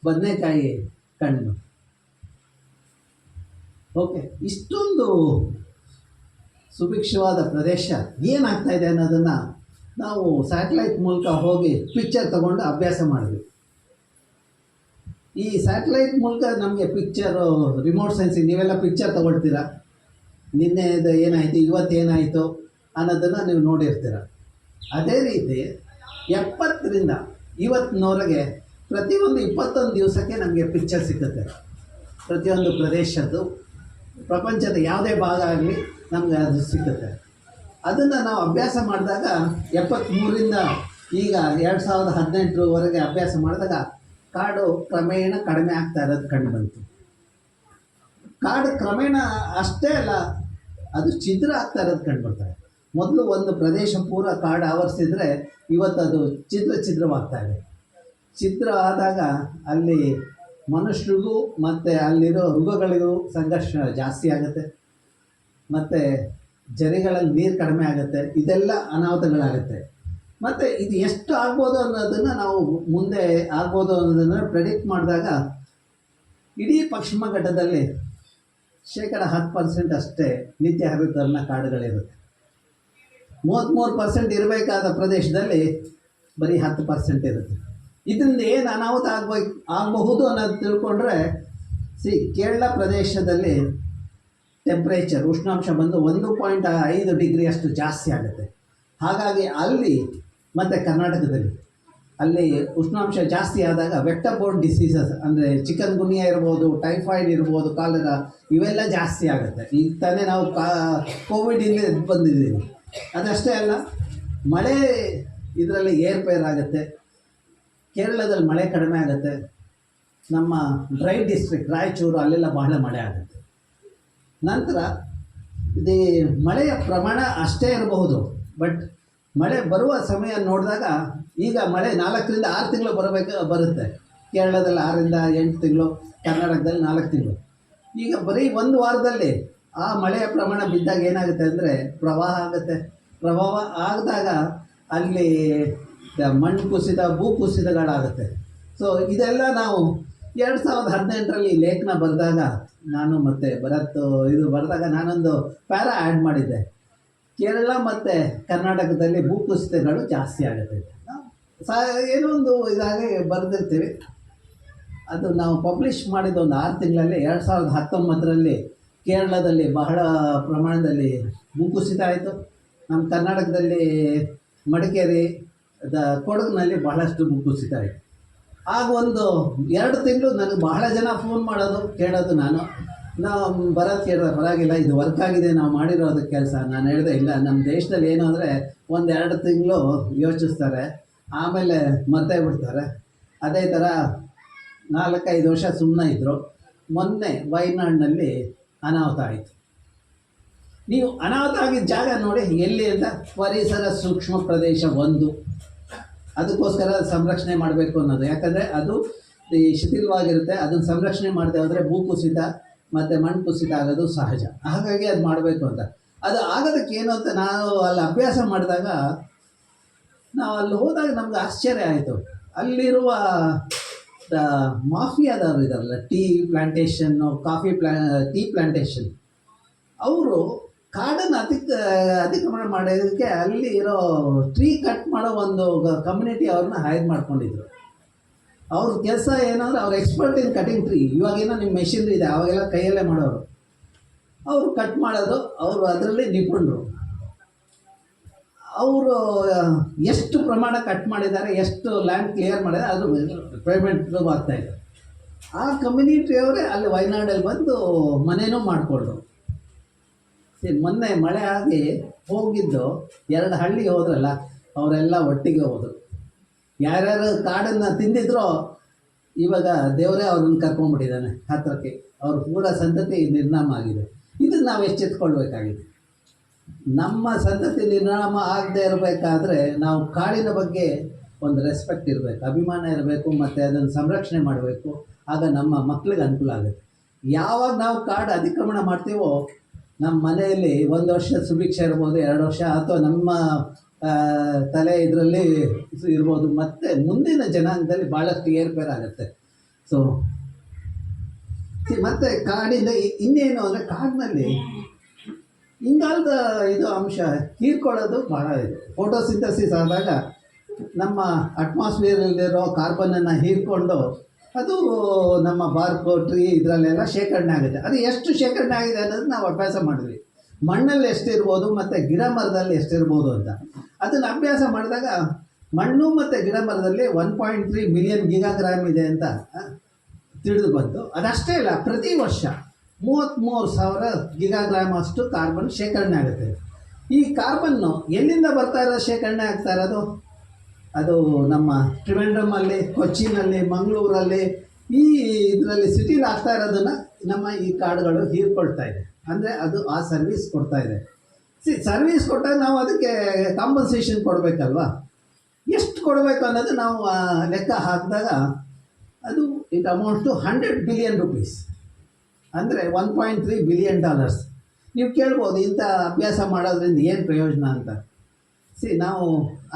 ಬದನೆಕಾಯಿ ಕಣ್ಣು. ಓಕೆ, ಇಷ್ಟೊಂದು ಸುಭಿಕ್ಷವಾದ ಪ್ರದೇಶ ಏನಾಗ್ತಾಯಿದೆ ಅನ್ನೋದನ್ನು ನಾವು ಸ್ಯಾಟಲೈಟ್ ಮೂಲಕ ಹೋಗಿ ಪಿಕ್ಚರ್ ತಗೊಂಡು ಅಭ್ಯಾಸ ಮಾಡಿದ್ವಿ. ಈ ಸ್ಯಾಟಲೈಟ್ ಮೂಲಕ ನಮಗೆ ಪಿಕ್ಚರು, ರಿಮೋಟ್ ಸೆನ್ಸಿಂಗ್, ನೀವೆಲ್ಲ ಪಿಕ್ಚರ್ ತೊಗೊಳ್ತೀರಾ, ನಿನ್ನೆದು ಏನಾಯಿತು, ಇವತ್ತೇನಾಯಿತು ಅನ್ನೋದನ್ನು ನೀವು ನೋಡಿರ್ತೀರ. ಅದೇ ರೀತಿ 70ರಿಂದ 20ವರೆಗೆ ಪ್ರತಿಯೊಂದು 21 ದಿವಸಕ್ಕೆ ನಮಗೆ ಪಿಕ್ಚರ್ ಸಿಗುತ್ತೆ. ಪ್ರತಿಯೊಂದು ಪ್ರದೇಶದ್ದು, ಪ್ರಪಂಚದ ಯಾವುದೇ ಭಾಗ ಆಗಲಿ ನಮಗೆ ಅದು ಸಿಗುತ್ತೆ. ಅದನ್ನು ನಾವು ಅಭ್ಯಾಸ ಮಾಡಿದಾಗ 73ರಿಂದ ಈಗ 2018ರವರೆಗೆ ಅಭ್ಯಾಸ ಮಾಡಿದಾಗ ಕಾಡು ಕ್ರಮೇಣ ಕಡಿಮೆ ಆಗ್ತಾ ಇರೋದು ಕಂಡು ಬಂತು. ಕಾಡು ಕ್ರಮೇಣ ಅಷ್ಟೇ ಅಲ್ಲ, ಅದು ಛಿದ್ರ ಆಗ್ತಾ ಇರೋದು ಕಂಡು ಬರ್ತಾರೆ. ಮೊದಲು ಒಂದು ಪ್ರದೇಶ ಪೂರ ಕಾಡು ಆವರಿಸಿದರೆ ಇವತ್ತು ಅದು ಛಿದ್ರವಾಗ್ತಾ ಇದೆ. ಛಿದ್ರ ಆದಾಗ ಅಲ್ಲಿ ಮನುಷ್ಯರಿಗೂ ಮತ್ತು ಅಲ್ಲಿರೋ ಮೃಗಗಳಿಗೂ ಸಂಘರ್ಷ ಜಾಸ್ತಿ ಆಗುತ್ತೆ, ಮತ್ತು ಜರಿಗಳಲ್ಲಿ ನೀರು ಕಡಿಮೆ ಆಗುತ್ತೆ. ಇದೆಲ್ಲ ಅನಾಹುತಗಳಾಗುತ್ತೆ. ಮತ್ತು ಇದು ಎಷ್ಟು ಆಗ್ಬೋದು ಅನ್ನೋದನ್ನು ನಾವು ಮುಂದೆ ಆಗ್ಬೋದು ಅನ್ನೋದನ್ನು ಪ್ರೆಡಿಕ್ಟ್ ಮಾಡಿದಾಗ ಇಡೀ ಪಶ್ಚಿಮ ಘಟ್ಟದಲ್ಲಿ 10% ಅಷ್ಟೇ ನಿತ್ಯ ಹರಿದ್ವರ್ಣ ಕಾಡುಗಳಿರುತ್ತೆ. 33% ಇರಬೇಕಾದ ಪ್ರದೇಶದಲ್ಲಿ ಬರೀ 10% ಇರುತ್ತೆ. ಇದರಿಂದ ಏನು ಅನಾಹುತ ಆಗಬಹುದು ಅನ್ನೋದು ತಿಳ್ಕೊಂಡ್ರೆ, ಕೇರಳ ಪ್ರದೇಶದಲ್ಲಿ ಟೆಂಪ್ರೇಚರ್ ಉಷ್ಣಾಂಶ ಬಂದು 1.5 ಡಿಗ್ರಿ ಅಷ್ಟು ಜಾಸ್ತಿ ಆಗುತ್ತೆ. ಹಾಗಾಗಿ ಅಲ್ಲಿ ಮತ್ತು ಕರ್ನಾಟಕದಲ್ಲಿ ಅಲ್ಲಿ ಉಷ್ಣಾಂಶ ಜಾಸ್ತಿ ಆದಾಗ ವೆಕ್ಟರ್ ಬೋರ್ನ್ ಡಿಸೀಸಸ್ ಅಂದರೆ ಚಿಕನ್ ಗುನ್ಯಾ ಇರ್ಬೋದು, ಟೈಫಾಯ್ಡ್ ಇರ್ಬೋದು, ಕಾಲರಾ ಇವೆಲ್ಲ ಜಾಸ್ತಿ ಆಗುತ್ತೆ. ಈಗ ತಾನೇ ನಾವು ಕೋವಿಡಿಂದ ಬಂದಿದ್ದೀವಿ. ಅದಷ್ಟೇ ಅಲ್ಲ, ಮಳೆ ಇದರಲ್ಲಿ ಏರ್ಪೇರ್ ಆಗುತ್ತೆ. ಕೇರಳದಲ್ಲಿ ಮಳೆ ಕಡಿಮೆ ಆಗುತ್ತೆ. ನಮ್ಮ ಡ್ರೈ ಡಿಸ್ಟ್ರಿಕ್ಟ್ ರಾಯಚೂರು ಅಲ್ಲೆಲ್ಲ ಬಹಳ ಮಳೆ ಆಗುತ್ತೆ. ನಂತರ ಇದು ಮಳೆಯ ಪ್ರಮಾಣ ಅಷ್ಟೇ ಇರಬಹುದು, ಬಟ್ ಮಳೆ ಬರುವ ಸಮಯ ನೋಡಿದಾಗ ಈಗ ಮಳೆ 4ರಿಂದ 6 ತಿಂಗಳು ಬರುತ್ತೆ. ಕೇರಳದಲ್ಲಿ 6ರಿಂದ 8 ತಿಂಗಳು, ಕರ್ನಾಟಕದಲ್ಲಿ 4 ತಿಂಗಳು. ಈಗ ಬರೀ ಒಂದು ವಾರದಲ್ಲಿ ಆ ಮಳೆಯ ಪ್ರಮಾಣ ಬಿದ್ದಾಗ ಏನಾಗುತ್ತೆ ಅಂದರೆ ಪ್ರವಾಹ ಆಗುತ್ತೆ. ಪ್ರವಾಹ ಆಗಿದಾಗ ಅಲ್ಲಿ ಮಣ್ಣು ಕುಸಿತ, ಭೂ ಕುಸಿತಗಳಾಗುತ್ತೆ. ಸೊ ಇದೆಲ್ಲ ನಾವು 2018ರಲ್ಲಿ ಲೇಖನ ಬರೆದಾಗ ನಾನು ಮತ್ತು ಇದು ಬರೆದಾಗ ನಾನೊಂದು ಪ್ಯಾರಾ ಆ್ಯಡ್ ಮಾಡಿದ್ದೆ. ಕೇರಳ ಮತ್ತು ಕರ್ನಾಟಕದಲ್ಲಿ ಭೂಕುಸಿತಗಳು ಜಾಸ್ತಿ ಆಗುತ್ತೆ. ಏನೋ ಒಂದು ಇದಾಗಿ ಬರೆದಿರ್ತೀವಿ. ಅದು ನಾವು ಪಬ್ಲಿಷ್ ಮಾಡಿದ ಒಂದು 6 ತಿಂಗಳಲ್ಲಿ 2019ರಲ್ಲಿ ಕೇರಳದಲ್ಲಿ ಬಹಳ ಪ್ರಮಾಣದಲ್ಲಿ ಭೂಕುಸಿತ ಆಯಿತು. ನಮ್ಮ ಕರ್ನಾಟಕದಲ್ಲಿ ಮಡಿಕೇರಿ, ಕೊಡಗಿನಲ್ಲಿ ಬಹಳಷ್ಟು ಭೂಕುಸಿತ ಆಯಿತು. ಆಗ ಒಂದು 2 ತಿಂಗಳು ನನಗೆ ಬಹಳ ಜನ ಫೋನ್ ಮಾಡೋದು, ಕೇಳೋದು. ನಾವು ಬರೋದು ಕೇಳಿದ್ರೆ ಪರವಾಗಿಲ್ಲ, ಇದು ವರ್ಕ್ ಆಗಿದೆ, ನಾವು ಮಾಡಿರೋದು ಕೆಲಸ. ನಾನು ಹೇಳಿದೆ, ಇಲ್ಲ, ನಮ್ಮ ದೇಶದಲ್ಲಿ ಏನು ಅಂದರೆ 1-2 ತಿಂಗಳು ಯೋಚಿಸ್ತಾರೆ, ಆಮೇಲೆ ಮತ್ತೆ ಬಿಡ್ತಾರೆ. ಅದೇ ಥರ 4-5 ವರ್ಷ ಸುಮ್ಮನೆ ಇದ್ದರು. ಮೊನ್ನೆ ವಯನಾಡಿನಲ್ಲಿ ಅನಾಹುತ ಆಯಿತು. ನೀವು ಅನಾಹುತ ಆಗಿದ್ದ ಜಾಗ ನೋಡಿ ಎಲ್ಲಿ ಅಂತ, ಪರಿಸರ ಸೂಕ್ಷ್ಮ ಪ್ರದೇಶ 1. ಅದಕ್ಕೋಸ್ಕರ ಸಂರಕ್ಷಣೆ ಮಾಡಬೇಕು ಅನ್ನೋದು. ಯಾಕಂದರೆ ಅದು ಈ ಶಿಥಿಲವಾಗಿರುತ್ತೆ. ಅದನ್ನು ಸಂರಕ್ಷಣೆ ಮಾಡದೆ ಹೋದರೆ ಭೂಕುಸಿತ ಮತ್ತು ಮಣ್ಣು ಕುಸಿತ ಆಗೋದು ಸಹಜ. ಹಾಗಾಗಿ ಅದು ಮಾಡಬೇಕು ಅಂತ. ಅದು ಆಗೋದಕ್ಕೆ ಏನು ಅಂತ ನಾವು ಅಲ್ಲಿ ಅಭ್ಯಾಸ ಮಾಡಿದಾಗ, ನಾವು ಅಲ್ಲಿ ಹೋದಾಗ ನಮ್ಗೆ ಆಶ್ಚರ್ಯ ಆಯಿತು. ಅಲ್ಲಿರುವ ಮಾಫಿಯಾದವರು ಇದ್ದಾರಲ್ಲ, ಟೀ ಪ್ಲಾಂಟೇಷನ್ನು, ಟೀ ಪ್ಲಾಂಟೇಷನ್, ಅವರು ಕಾಡನ್ನು ಅತಿಕ್ರಮಣ ಮಾಡೋದಕ್ಕೆ ಅಲ್ಲಿ ಇರೋ ಟ್ರೀ ಕಟ್ ಮಾಡೋ ಒಂದು ಕಮ್ಯುನಿಟಿ ಅವ್ರನ್ನ ಹೈರ್ ಮಾಡ್ಕೊಂಡಿದ್ರು. ಅವ್ರ ಕೆಲಸ ಏನಂದ್ರೆ, ಅವ್ರು ಎಕ್ಸ್ಪರ್ಟ್ ಇನ್ ಕಟಿಂಗ್ ಟ್ರೀ. ಇವಾಗೇನೋ ನಿಮ್ಮ ಮೆಷಿನ್ರಿ ಇದೆ, ಅವಾಗೆಲ್ಲ ಕೈಯಲ್ಲೇ ಮಾಡೋರು. ಅವರು ಕಟ್ ಮಾಡೋದು, ಅವರು ಅದರಲ್ಲಿ ನಿಪುಣರು. ಅವರು ಎಷ್ಟು ಪ್ರಮಾಣ ಕಟ್ ಮಾಡಿದ್ದಾರೆ, ಎಷ್ಟು ಲ್ಯಾಂಡ್ ಕ್ಲಿಯರ್ ಮಾಡಿದ್ದಾರೆ, ಅದು ಪೇಮೆಂಟ್ ಆಗ್ತಾಯಿದೆ. ಆ ಕಮ್ಯುನಿಟಿಯವರೇ ಅಲ್ಲಿ ವಯನಾಡಲ್ಲಿ ಬಂದು ಮನೇನೂ ಮಾಡಿಕೊಂಡ್ರು. ಮೊನ್ನೆ ಮಳೆ ಆಗಿ ಹೋಗಿದ್ದು 2 ಹಳ್ಳಿಗೆ ಹೋದ್ರಲ್ಲ, ಅವರೆಲ್ಲ ಒಟ್ಟಿಗೆ ಹೋದರು. ಯಾರ್ಯಾರು ಕಾಡನ್ನು ತಿಂದಿದ್ರೋ ಇವಾಗ ದೇವರೇ ಅವ್ರನ್ನ ಕರ್ಕೊಂಡ್ಬಿಟ್ಟಿದ್ದಾನೆ ಹತ್ತಿರಕ್ಕೆ. ಅವ್ರ ಪೂರ ಸಂತತಿ ನಿರ್ನಾಮ ಆಗಿದೆ. ಇದನ್ನು ನಾವು ಎಚ್ಚೆತ್ಕೊಳ್ಬೇಕಾಗಿದೆ. ನಮ್ಮ ಸಂತತಿ ನಿರ್ನಾಮ ಆಗದೆ ಇರಬೇಕಾದ್ರೆ ನಾವು ಕಾಡಿನ ಬಗ್ಗೆ ಒಂದು ರೆಸ್ಪೆಕ್ಟ್ ಇರಬೇಕು, ಅಭಿಮಾನ ಇರಬೇಕು, ಮತ್ತು ಅದನ್ನು ಸಂರಕ್ಷಣೆ ಮಾಡಬೇಕು. ಆಗ ನಮ್ಮ ಮಕ್ಕಳಿಗೆ ಅನುಕೂಲ ಆಗುತ್ತೆ. ಯಾವಾಗ ನಾವು ಕಾಡು ಅತಿಕ್ರಮಣ ಮಾಡ್ತೀವೋ, ನಮ್ಮ ಮನೆಯಲ್ಲಿ 1 ವರ್ಷ ಸುಭಿಕ್ಷ ಇರ್ಬೋದು, 2 ವರ್ಷ, ಅಥವಾ ನಮ್ಮ ತಲೆ ಇದರಲ್ಲಿ ಇರ್ಬೋದು, ಮತ್ತು ಮುಂದಿನ ಜನಾಂಗದಲ್ಲಿ ಭಾಳಷ್ಟು ಏರ್ಪೇರ್ ಆಗುತ್ತೆ. ಸೊ ಮತ್ತು ಕಾಡಿಂದ ಇನ್ನೇನು ಅಂದರೆ, ಕಾಡಿನಲ್ಲಿ ಇಂಗಾಲದ ಇದು ಅಂಶ ಹೀರ್ಕೊಳ್ಳೋದು ಭಾಳ ಇದೆ. ಫೋಟೋಸಿಂಥಸಿಸ್ ಆದಾಗ ನಮ್ಮ ಅಟ್ಮಾಸ್ಫಿಯರಲ್ಲಿರೋ ಕಾರ್ಬನನ್ನು ಹೀರ್ಕೊಂಡು ಅದು ನಮ್ಮ ಬಾರ್ಕ್ ಟ್ರೀ ಇದರಲ್ಲೆಲ್ಲ ಶೇಖರಣೆ ಆಗುತ್ತೆ. ಅದು ಎಷ್ಟು ಶೇಖರಣೆ ಆಗಿದೆ ಅನ್ನೋದು ನಾವು ಅಭ್ಯಾಸ ಮಾಡಿದ್ವಿ. ಮಣ್ಣಲ್ಲಿ ಎಷ್ಟಿರ್ಬೋದು ಮತ್ತು ಗಿಡ ಮರದಲ್ಲಿ ಎಷ್ಟಿರ್ಬೋದು ಅಂತ ಅದನ್ನು ಅಭ್ಯಾಸ ಮಾಡಿದಾಗ ಮಣ್ಣು ಮತ್ತು ಗಿಡ ಮರದಲ್ಲಿ 1.3 ಮಿಲಿಯನ್ ಗಿಗಾಗ್ರಾಮ್ ಇದೆ ಅಂತ ತಿಳಿದು ಬಂತು. ಅದಷ್ಟೇ ಇಲ್ಲ, ಪ್ರತಿ ವರ್ಷ 33,000 ಗಿಗಾಗ್ರಾಮ್ ಅಷ್ಟು ಕಾರ್ಬನ್ ಶೇಖರಣೆ ಆಗುತ್ತೆ. ಈ ಕಾರ್ಬನ್ನು ಎಲ್ಲಿಂದ ಬರ್ತಾ ಇರೋದು, ಶೇಖರಣೆ ಆಗ್ತಾ ಇರೋದು? ಅದು ನಮ್ಮ ಟ್ರಿವೆಂಡ್ರಮಲ್ಲಿ, ಕೊಚ್ಚಿನಲ್ಲಿ, ಮಂಗಳೂರಲ್ಲಿ, ಈ ಇದರಲ್ಲಿ ಸಿಟಿಲಿ ಆಗ್ತಾ ಇರೋದನ್ನು ನಮ್ಮ ಈ ಕಾಡುಗಳು ಹೀರ್ಕೊಳ್ತಾ ಇದೆ. ಅಂದರೆ ಅದು ಆ ಸರ್ವಿಸ್ ಕೊಡ್ತಾ ಇದೆ. ಸರ್ವಿಸ್ ಕೊಟ್ಟಾಗ ನಾವು ಅದಕ್ಕೆ ಕಾಂಪನ್ಸೇಷನ್ ಕೊಡಬೇಕಲ್ವಾ? ಎಷ್ಟು ಕೊಡಬೇಕು ಅನ್ನೋದು ನಾವು ಲೆಕ್ಕ ಹಾಕಿದಾಗ ಅದು ಇಟ್ ಅಮೌಂಟ್ಸ್ ಟು $100 ಬಿಲಿಯನ್. ಅಂದರೆ $1.3 ಬಿಲಿಯನ್. ನೀವು ಕೇಳ್ಬೋದು, ಇಂಥ ಅಭ್ಯಾಸ ಮಾಡೋದ್ರಿಂದ ಏನು ಪ್ರಯೋಜನ ಅಂತ. ನಾವು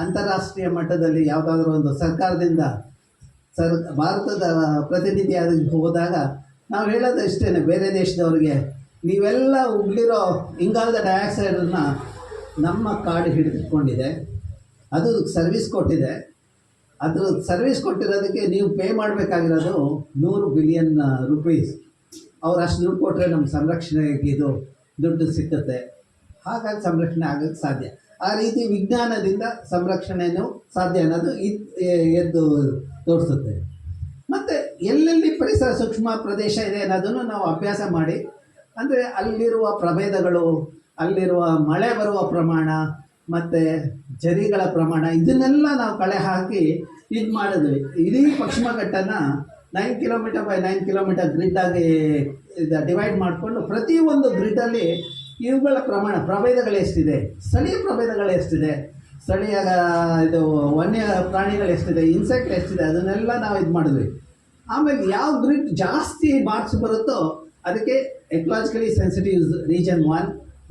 ಅಂತಾರಾಷ್ಟ್ರೀಯ ಮಟ್ಟದಲ್ಲಿ ಯಾವುದಾದ್ರೂ ಒಂದು ಸರ್ಕಾರದಿಂದ ಭಾರತದ ಪ್ರತಿನಿಧಿಯಾಗಿ ಹೋದಾಗ ನಾವು ಹೇಳೋದು ಇಷ್ಟೇ, ಬೇರೆ ದೇಶದವ್ರಿಗೆ, ನೀವೆಲ್ಲ ಉಗ್ಲಿರೋ ಇಂಗಾಲದ ಡೈಆಕ್ಸೈಡನ್ನು ನಮ್ಮ ಕಾಡು ಹಿಡಿದುಕೊಂಡಿದೆ, ಅದು ಸರ್ವಿಸ್ ಕೊಟ್ಟಿದೆ. ಅದು ಸರ್ವಿಸ್ ಕೊಟ್ಟಿರೋದಕ್ಕೆ ನೀವು ಪೇ ಮಾಡಬೇಕಾಗಿರೋದು $100 ಬಿಲಿಯನ್. ಅವ್ರು ಅಷ್ಟು ದುಡ್ಡು ಕೊಟ್ಟರೆ ನಮ್ಮ ಸಂರಕ್ಷಣೆಗೆ ಇದು ದುಡ್ಡು ಸಿಕ್ಕುತ್ತೆ. ಹಾಗಾಗಿ ಸಂರಕ್ಷಣೆ ಆಗೋಕ್ಕೆ ಸಾಧ್ಯ. ಆ ರೀತಿ ವಿಜ್ಞಾನದಿಂದ ಸಂರಕ್ಷಣೆಯೂ ಸಾಧ್ಯ ಅನ್ನೋದು ಎದ್ದು ತೋರಿಸುತ್ತೆ. ಮತ್ತು ಎಲ್ಲೆಲ್ಲಿ ಪರಿಸರ ಸೂಕ್ಷ್ಮ ಪ್ರದೇಶ ಇದೆ ಅನ್ನೋದನ್ನು ನಾವು ಅಭ್ಯಾಸ ಮಾಡಿ, ಅಂದರೆ ಅಲ್ಲಿರುವ ಪ್ರಭೇದಗಳು, ಅಲ್ಲಿರುವ ಮಳೆ ಬರುವ ಪ್ರಮಾಣ ಮತ್ತು ಝರಿಗಳ ಪ್ರಮಾಣ, ಇದನ್ನೆಲ್ಲ ನಾವು ಕಳೆ ಹಾಕಿ ಇದು ಮಾಡಿದ್ವಿ. ಇಡೀ ಪಶ್ಚಿಮ ಘಟ್ಟನ 9 ಕಿಲೋಮೀಟರ್ ಬೈ 9 ಕಿಲೋಮೀಟರ್ ಗ್ರಿಡ್ಡಾಗಿ ಡಿವೈಡ್ ಮಾಡಿಕೊಂಡು, ಪ್ರತಿಯೊಂದು ಗ್ರಿಡ್ಡಲ್ಲಿ ಇವುಗಳ ಪ್ರಮಾಣ, ಪ್ರಭೇದಗಳು ಎಷ್ಟಿದೆ, ಸ್ಥಳೀಯ ಪ್ರಭೇದಗಳು ಎಷ್ಟಿದೆ, ಸ್ಥಳೀಯ ಇದು ವನ್ಯ ಪ್ರಾಣಿಗಳು ಎಷ್ಟಿದೆ, ಇನ್ಸೆಕ್ಟ್ ಎಷ್ಟಿದೆ, ಅದನ್ನೆಲ್ಲ ನಾವು ಇದು ಮಾಡಿದ್ವಿ. ಆಮೇಲೆ ಯಾವ ಗ್ರಿಡ್ ಜಾಸ್ತಿ ಮಾರ್ಕ್ಸ್ ಬರುತ್ತೋ ಅದಕ್ಕೆ ಎಕಲಾಜಿಕಲಿ ಸೆನ್ಸಿಟಿವ್ ರೀಜನ್ 1,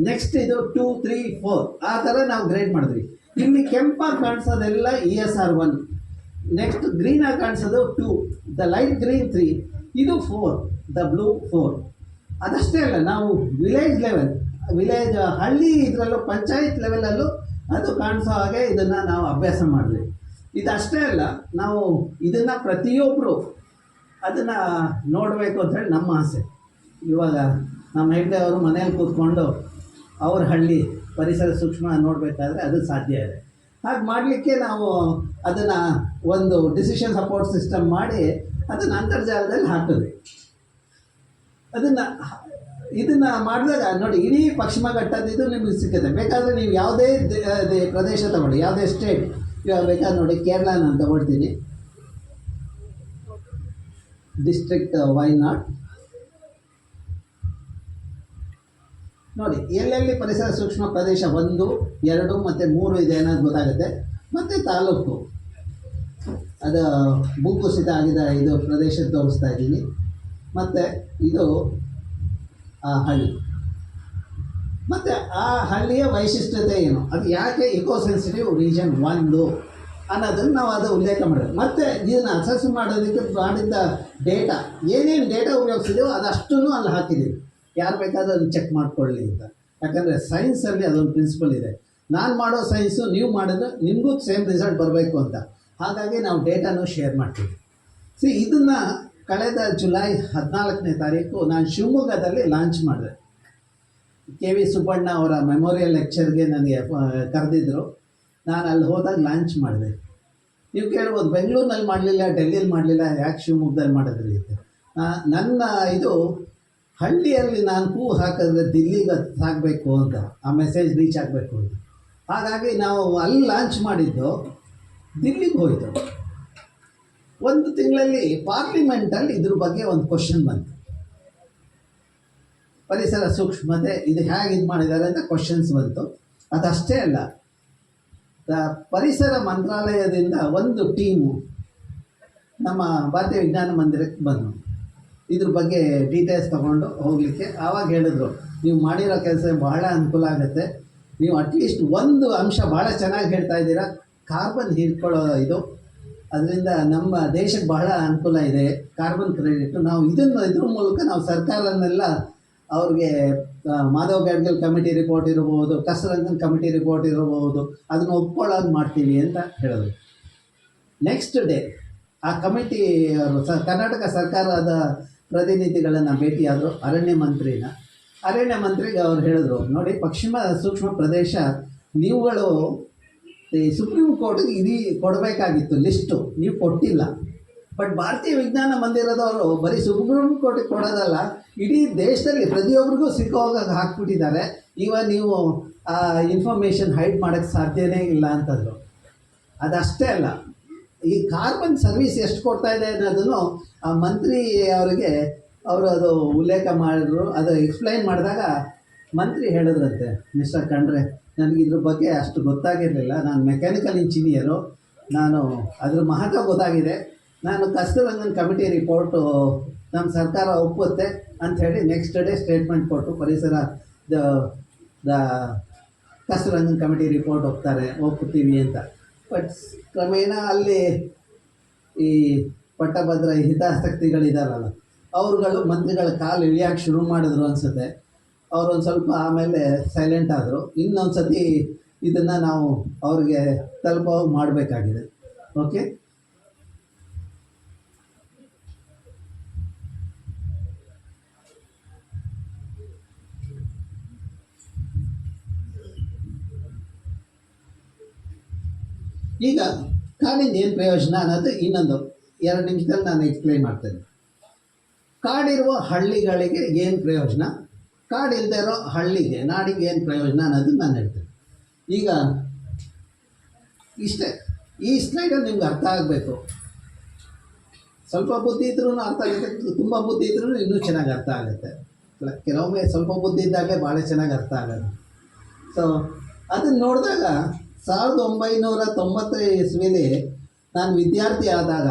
ನೆಕ್ಸ್ಟ್ ಇದು 2, 3, 4 ಆ ಥರ ನಾವು ಗ್ರೇಡ್ ಮಾಡಿದ್ವಿ. ಇಲ್ಲಿ ಕೆಂಪಾಗಿ ಕಾಣಿಸೋದೆಲ್ಲ ESR 1, ನೆಕ್ಸ್ಟ್ ಗ್ರೀನಾಗಿ ಕಾಣಿಸೋದು 2, ದ ಲೈಟ್ ಗ್ರೀನ್ 3, ಇದು 4, ದ ಬ್ಲೂ 4. ಅದಷ್ಟೇ ಅಲ್ಲ, ನಾವು ವಿಲೇಜ್ ಹಳ್ಳಿ ಇದರಲ್ಲೂ ಪಂಚಾಯತ್ ಲೆವೆಲಲ್ಲೂ ಅದು ಕಾಣಿಸೋ ಹಾಗೆ ಇದನ್ನು ನಾವು ಅಭ್ಯಾಸ ಮಾಡಿದ್ವಿ. ಇದಷ್ಟೇ ಅಲ್ಲ, ನಾವು ಇದನ್ನು ಪ್ರತಿಯೊಬ್ಬರು ಅದನ್ನು ನೋಡಬೇಕು ಅಂತೇಳಿ ನಮ್ಮ ಆಸೆ. ಇವಾಗ ನಮ್ಮ ಹೆಗ್ಡೆ ಅವರು ಮನೇಲಿ ಕೂತ್ಕೊಂಡು ಅವ್ರ ಹಳ್ಳಿ ಪರಿಸರ ಸೂಕ್ಷ್ಮ ನೋಡಬೇಕಾದ್ರೆ ಅದು ಸಾಧ್ಯ ಇದೆ. ಹಾಗೆ ಮಾಡಲಿಕ್ಕೆ ನಾವು ಅದನ್ನು ಒಂದು ಡಿಸಿಷನ್ ಸಪೋರ್ಟ್ ಸಿಸ್ಟಮ್ ಮಾಡಿ ಅದನ್ನು ಅಂತರ್ಜಾಲದಲ್ಲಿ ಹಾಕಿದ್ವಿ. ಇದನ್ನು ಮಾಡಿದಾಗ ನೋಡಿ, ಇಡೀ ಪಶ್ಚಿಮ ಘಟ್ಟದ ಇದು ನಿಮಗೆ ಸಿಗುತ್ತೆ. ಬೇಕಾದರೆ ನೀವು ಯಾವುದೇ ಪ್ರದೇಶ ತಗೊಳ್ಳಿ, ಯಾವುದೇ ಸ್ಟೇಟ್, ಇವಾಗ ಬೇಕಾದ್ರೆ ನೋಡಿ, ಕೇರಳ ನಾನು ತಗೊಳ್ತೀನಿ, ಡಿಸ್ಟ್ರಿಕ್ಟ್ ವೈನಾಡ್. ನೋಡಿ, ಎಲ್ಲೆಲ್ಲಿ ಪರಿಸರ ಸೂಕ್ಷ್ಮ ಪ್ರದೇಶ 1, 2 ಮತ್ತು 3 ಇದೆ ಅನ್ನೋದು ಗೊತ್ತಾಗುತ್ತೆ. ಮತ್ತು ತಾಲೂಕು, ಅದು ಭೂಕುಸಿತ ಆಗಿದ ಇದು ಪ್ರದೇಶ ತೋರಿಸ್ತಾ ಇದ್ದೀನಿ. ಮತ್ತು ಇದು ಆ ಹಳ್ಳಿ, ಮತ್ತು ಆ ಹಳ್ಳಿಯ ವೈಶಿಷ್ಟ್ಯತೆ ಏನು, ಅದು ಯಾಕೆ ಇಕೋ ಸೆನ್ಸಿಟಿವ್ ರೀಜನ್ 1 ಅನ್ನೋದನ್ನು ನಾವು ಅದು ಉಲ್ಲೇಖ ಮಾಡಿದ್ವಿ. ಮತ್ತು ಇದನ್ನು ಅಸೆಸ್ ಮಾಡೋದಕ್ಕೆ ಮಾಡಿದ್ದ ಡೇಟಾ, ಏನೇನು ಡೇಟಾ ಉಪಯೋಗಿಸಿದೆವೋ ಅದಷ್ಟನ್ನು ಅಲ್ಲಿ ಹಾಕಿದ್ದೀವಿ. ಯಾರು ಬೇಕಾದರೂ ಅದನ್ನು ಚೆಕ್ ಮಾಡ್ಕೊಳ್ಳಿ ಅಂತ. ಯಾಕಂದರೆ ಸೈನ್ಸಲ್ಲಿ ಅದೊಂದು ಪ್ರಿನ್ಸಿಪಲ್ ಇದೆ, ನಾನು ಮಾಡೋ ಸೈನ್ಸು ನೀವು ಮಾಡಿದ್ರೆ ನಿಮಗೂ ಸೇಮ್ ರಿಸಲ್ಟ್ ಬರಬೇಕು ಅಂತ. ಹಾಗಾಗಿ ನಾವು ಡೇಟಾನು ಶೇರ್ ಮಾಡ್ತೀವಿ. ಇದನ್ನು ಕಳೆದ ಜುಲೈ 14ನೇ ತಾರೀಕು ನಾನು ಶಿವಮೊಗ್ಗದಲ್ಲಿ ಲಾಂಚ್ ಮಾಡಿದೆ. KV ಸುಬ್ಬಣ್ಣ ಅವರ ಮೆಮೋರಿಯಲ್ ಲೆಕ್ಚರ್ಗೆ ನನಗೆ ಕರೆದಿದ್ದರು. ನಾನು ಅಲ್ಲಿ ಹೋದಾಗ ಲಾಂಚ್ ಮಾಡಿದೆ. ನೀವು ಕೇಳ್ಬೋದು, ಬೆಂಗಳೂರಿನಲ್ಲಿ ಮಾಡಲಿಲ್ಲ, ಡೆಲ್ಲಿಯಲ್ಲಿ ಮಾಡಲಿಲ್ಲ, ಯಾಕೆ ಶಿವಮೊಗ್ಗದಲ್ಲಿ ಮಾಡಿದ್ರಿ ಅಂತ. ನನ್ನ ಇದು ಹಳ್ಳಿಯಲ್ಲಿ ನಾನು ಹೂ ಹಾಕಿದ್ರೆ ದಿಲ್ಲಿಗೆ ಸಾಗಬೇಕು ಅಂತ, ಆ ಮೆಸೇಜ್ ರೀಚ್ ಆಗಬೇಕು ಅಂತ. ಹಾಗಾಗಿ ನಾವು ಅಲ್ಲಿ ಲಾಂಚ್ ಮಾಡಿದ್ದು ದಿಲ್ಲಿಗೆ ಹೋಯಿತು. 1 ತಿಂಗಳಲ್ಲಿ ಪಾರ್ಲಿಮೆಂಟಲ್ಲಿ ಇದ್ರ ಬಗ್ಗೆ ಒಂದು ಕ್ವಶನ್ ಬಂತು, ಪರಿಸರ ಸೂಕ್ಷ್ಮತೆ ಇದು ಹೇಗೆ ಇದು ಮಾಡಿದ್ದಾರೆ ಅಂತ ಕ್ವಶನ್ಸ್ ಬಂತು. ಅದಷ್ಟೇ ಅಲ್ಲ, ಪರಿಸರ ಮಂತ್ರಾಲಯದಿಂದ ಒಂದು ಟೀಮು ನಮ್ಮ ಭಾರತೀಯ ವಿಜ್ಞಾನ ಮಂದಿರಕ್ಕೆ ಬಂದರು. ಇದ್ರ ಬಗ್ಗೆ ಡೀಟೇಲ್ಸ್ ತೊಗೊಂಡು ಹೋಗಲಿಕ್ಕೆ. ಆವಾಗ ಹೇಳಿದ್ರು, ನೀವು ಮಾಡಿರೋ ಕೆಲಸ ಬಹಳ ಅನುಕೂಲ ಆಗುತ್ತೆ, ನೀವು ಅಟ್ಲೀಸ್ಟ್ ಒಂದು ಅಂಶ ಭಾಳ ಚೆನ್ನಾಗಿ ಹೇಳ್ತಾ ಇದ್ದೀರಾ, ಕಾರ್ಬನ್ ಹೀರ್ಕೊಳ್ಳೋ ಇದು, ಅದರಿಂದ ನಮ್ಮ ದೇಶಕ್ಕೆ ಬಹಳ ಅನುಕೂಲ ಇದೆ, ಕಾರ್ಬನ್ ಕ್ರೆಡಿಟ್. ನಾವು ಇದ್ರ ಮೂಲಕ ನಾವು ಸರ್ಕಾರನೆಲ್ಲ ಅವ್ರಿಗೆ ಮಾಧವ್ ಗಾಡ್ಗಿಲ್ ಕಮಿಟಿ ರಿಪೋರ್ಟ್ ಇರಬಹುದು, ಕಸ್ತೂರಿರಂಗನ್ ಕಮಿಟಿ ರಿಪೋರ್ಟ್ ಇರಬಹುದು, ಅದನ್ನು ಒಪ್ಕೊಳ್ಳೋದು ಮಾಡ್ತೀವಿ ಅಂತ ಹೇಳಿದ್ರು. ನೆಕ್ಸ್ಟ್ ಡೇ ಆ ಕಮಿಟಿ ಕರ್ನಾಟಕ ಸರ್ಕಾರದ ಪ್ರತಿನಿಧಿಗಳನ್ನು ಭೇಟಿಯಾದರು, ಅರಣ್ಯ ಮಂತ್ರಿಗೆ ಅವ್ರು ಹೇಳಿದ್ರು, ನೋಡಿ, ಪಶ್ಚಿಮ ಸೂಕ್ಷ್ಮ ಪ್ರದೇಶ ನೀವುಗಳು ಈ ಸುಪ್ರೀಂ ಕೋರ್ಟ್ಗೆ ಕೊಡಬೇಕಾಗಿತ್ತು ಲಿಸ್ಟು, ನೀವು ಕೊಟ್ಟಿಲ್ಲ. ಬಟ್ ಭಾರತೀಯ ವಿಜ್ಞಾನ ಮಂದಿರದವರು ಬರೀ ಸುಪ್ರೀಂ ಕೋರ್ಟಿಗೆ ಕೊಡೋದಲ್ಲ, ಇಡೀ ದೇಶದಲ್ಲಿ ಪ್ರತಿಯೊಬ್ಬರಿಗೂ ಸಿಕ್ಕೋಗ ಹಾಕ್ಬಿಟ್ಟಿದ್ದಾರೆ. ನೀವು ಆ ಇನ್ಫಾರ್ಮೇಷನ್ ಹೈಡ್ ಮಾಡೋಕ್ಕೆ ಸಾಧ್ಯನೇ ಇಲ್ಲ ಅಂತಂದರು. ಅದಷ್ಟೇ ಅಲ್ಲ, ಈ ಕಾರ್ಬನ್ ಸರ್ವಿಸ್ ಎಷ್ಟು ಕೊಡ್ತಾ ಇದೆ ಅನ್ನೋದನ್ನು ಆ ಮಂತ್ರಿ ಅವರಿಗೆ ಅವರು ಅದು ಉಲ್ಲೇಖ ಮಾಡಿದ್ರು. ಅದು ಎಕ್ಸ್ಪ್ಲೈನ್ ಮಾಡಿದಾಗ ಮಂತ್ರಿ ಹೇಳಿದ್ರಂತೆ, ಮಿಸ್ಟರ್ ಖಂಡ್ರೆ, ನನಗೆ ಇದ್ರ ಬಗ್ಗೆ ಅಷ್ಟು ಗೊತ್ತಾಗಿರಲಿಲ್ಲ, ನಾನು ಮೆಕ್ಯಾನಿಕಲ್ ಇಂಜಿನಿಯರು, ನಾನು ಅದ್ರ ಮಹತ್ವ ಗೊತ್ತಾಗಿದೆ, ನಾನು ಕಸ್ತೂರಂಗನ್ ಕಮಿಟಿ ರಿಪೋರ್ಟು ನಮ್ಮ ಸರ್ಕಾರ ಒಪ್ಪುತ್ತೆ ಅಂಥೇಳಿ ನೆಕ್ಸ್ಟ್ ಡೇ ಸ್ಟೇಟ್ಮೆಂಟ್ ಕೊಟ್ಟು ಪರಿಸರ ದ ಕಸ್ತೂರಂಗನ್ ಕಮಿಟಿ ರಿಪೋರ್ಟ್ ಒಪ್ಪುತ್ತೀವಿ ಅಂತ. ಬಟ್ ಕ್ರಮೇಣ ಅಲ್ಲಿ ಈ ಪಟ್ಟಭದ್ರ ಹಿತಾಸಕ್ತಿಗಳಿದಾರಲ್ಲ, ಅವ್ರುಗಳು ಮಂತ್ರಿಗಳ ಕಾಲು ಇಳಿಯೋಕ್ಕೆ ಶುರು ಮಾಡಿದ್ರು ಅನಿಸುತ್ತೆ. ಅವರೊಂದು ಸ್ವಲ್ಪ ಆಮೇಲೆ ಸೈಲೆಂಟ್ ಆದರು. ಇನ್ನೊಂದು ಸತಿ ಇದನ್ನು ನಾವು ಅವ್ರಿಗೆ ತಲುಪೋ ಮಾಡಬೇಕಾಗಿದೆ. ಓಕೆ, ಈಗ ಕಾಡಿಂದ ಏನು ಪ್ರಯೋಜನ ಅನ್ನೋದು ಇನ್ನೊಂದು 2 ನಿಮಿಷದಲ್ಲಿ ನಾನು ಎಕ್ಸ್ಪ್ಲೈನ್ ಮಾಡ್ತೇನೆ. ಕಾಡಿರುವ ಹಳ್ಳಿಗಳಿಗೆ ಏನು ಪ್ರಯೋಜನ, ಕಾಡಿಲ್ಲದೆ ಇರೋ ಹಳ್ಳಿಗೆ, ನಾಡಿಗೆ ಏನು ಪ್ರಯೋಜನ ಅನ್ನೋದು ನಾನು ಹೇಳ್ತೇನೆ. ಈಗ ಇಷ್ಟೇ, ಈ ಸ್ಲೈಡಲ್ಲಿ ನಿಮ್ಗೆ ಅರ್ಥ ಆಗಬೇಕು. ಸ್ವಲ್ಪ ಬುದ್ಧಿ ಇದ್ರೂ ಅರ್ಥ ಆಗುತ್ತೆ, ತುಂಬ ಬುದ್ಧಿ ಇದ್ರೂ ಇನ್ನೂ ಚೆನ್ನಾಗಿ ಅರ್ಥ ಆಗುತ್ತೆ. ಕೆಲವೊಮ್ಮೆ ಸ್ವಲ್ಪ ಬುದ್ಧಿ ಇದ್ದಾಗಲೇ ಭಾಳ ಚೆನ್ನಾಗಿ ಅರ್ಥ ಆಗೋದು. ಸೊ ಅದನ್ನು ನೋಡಿದಾಗ 1990 ಇಸ್ವಿಲಿ ನಾನು ವಿದ್ಯಾರ್ಥಿ ಆದಾಗ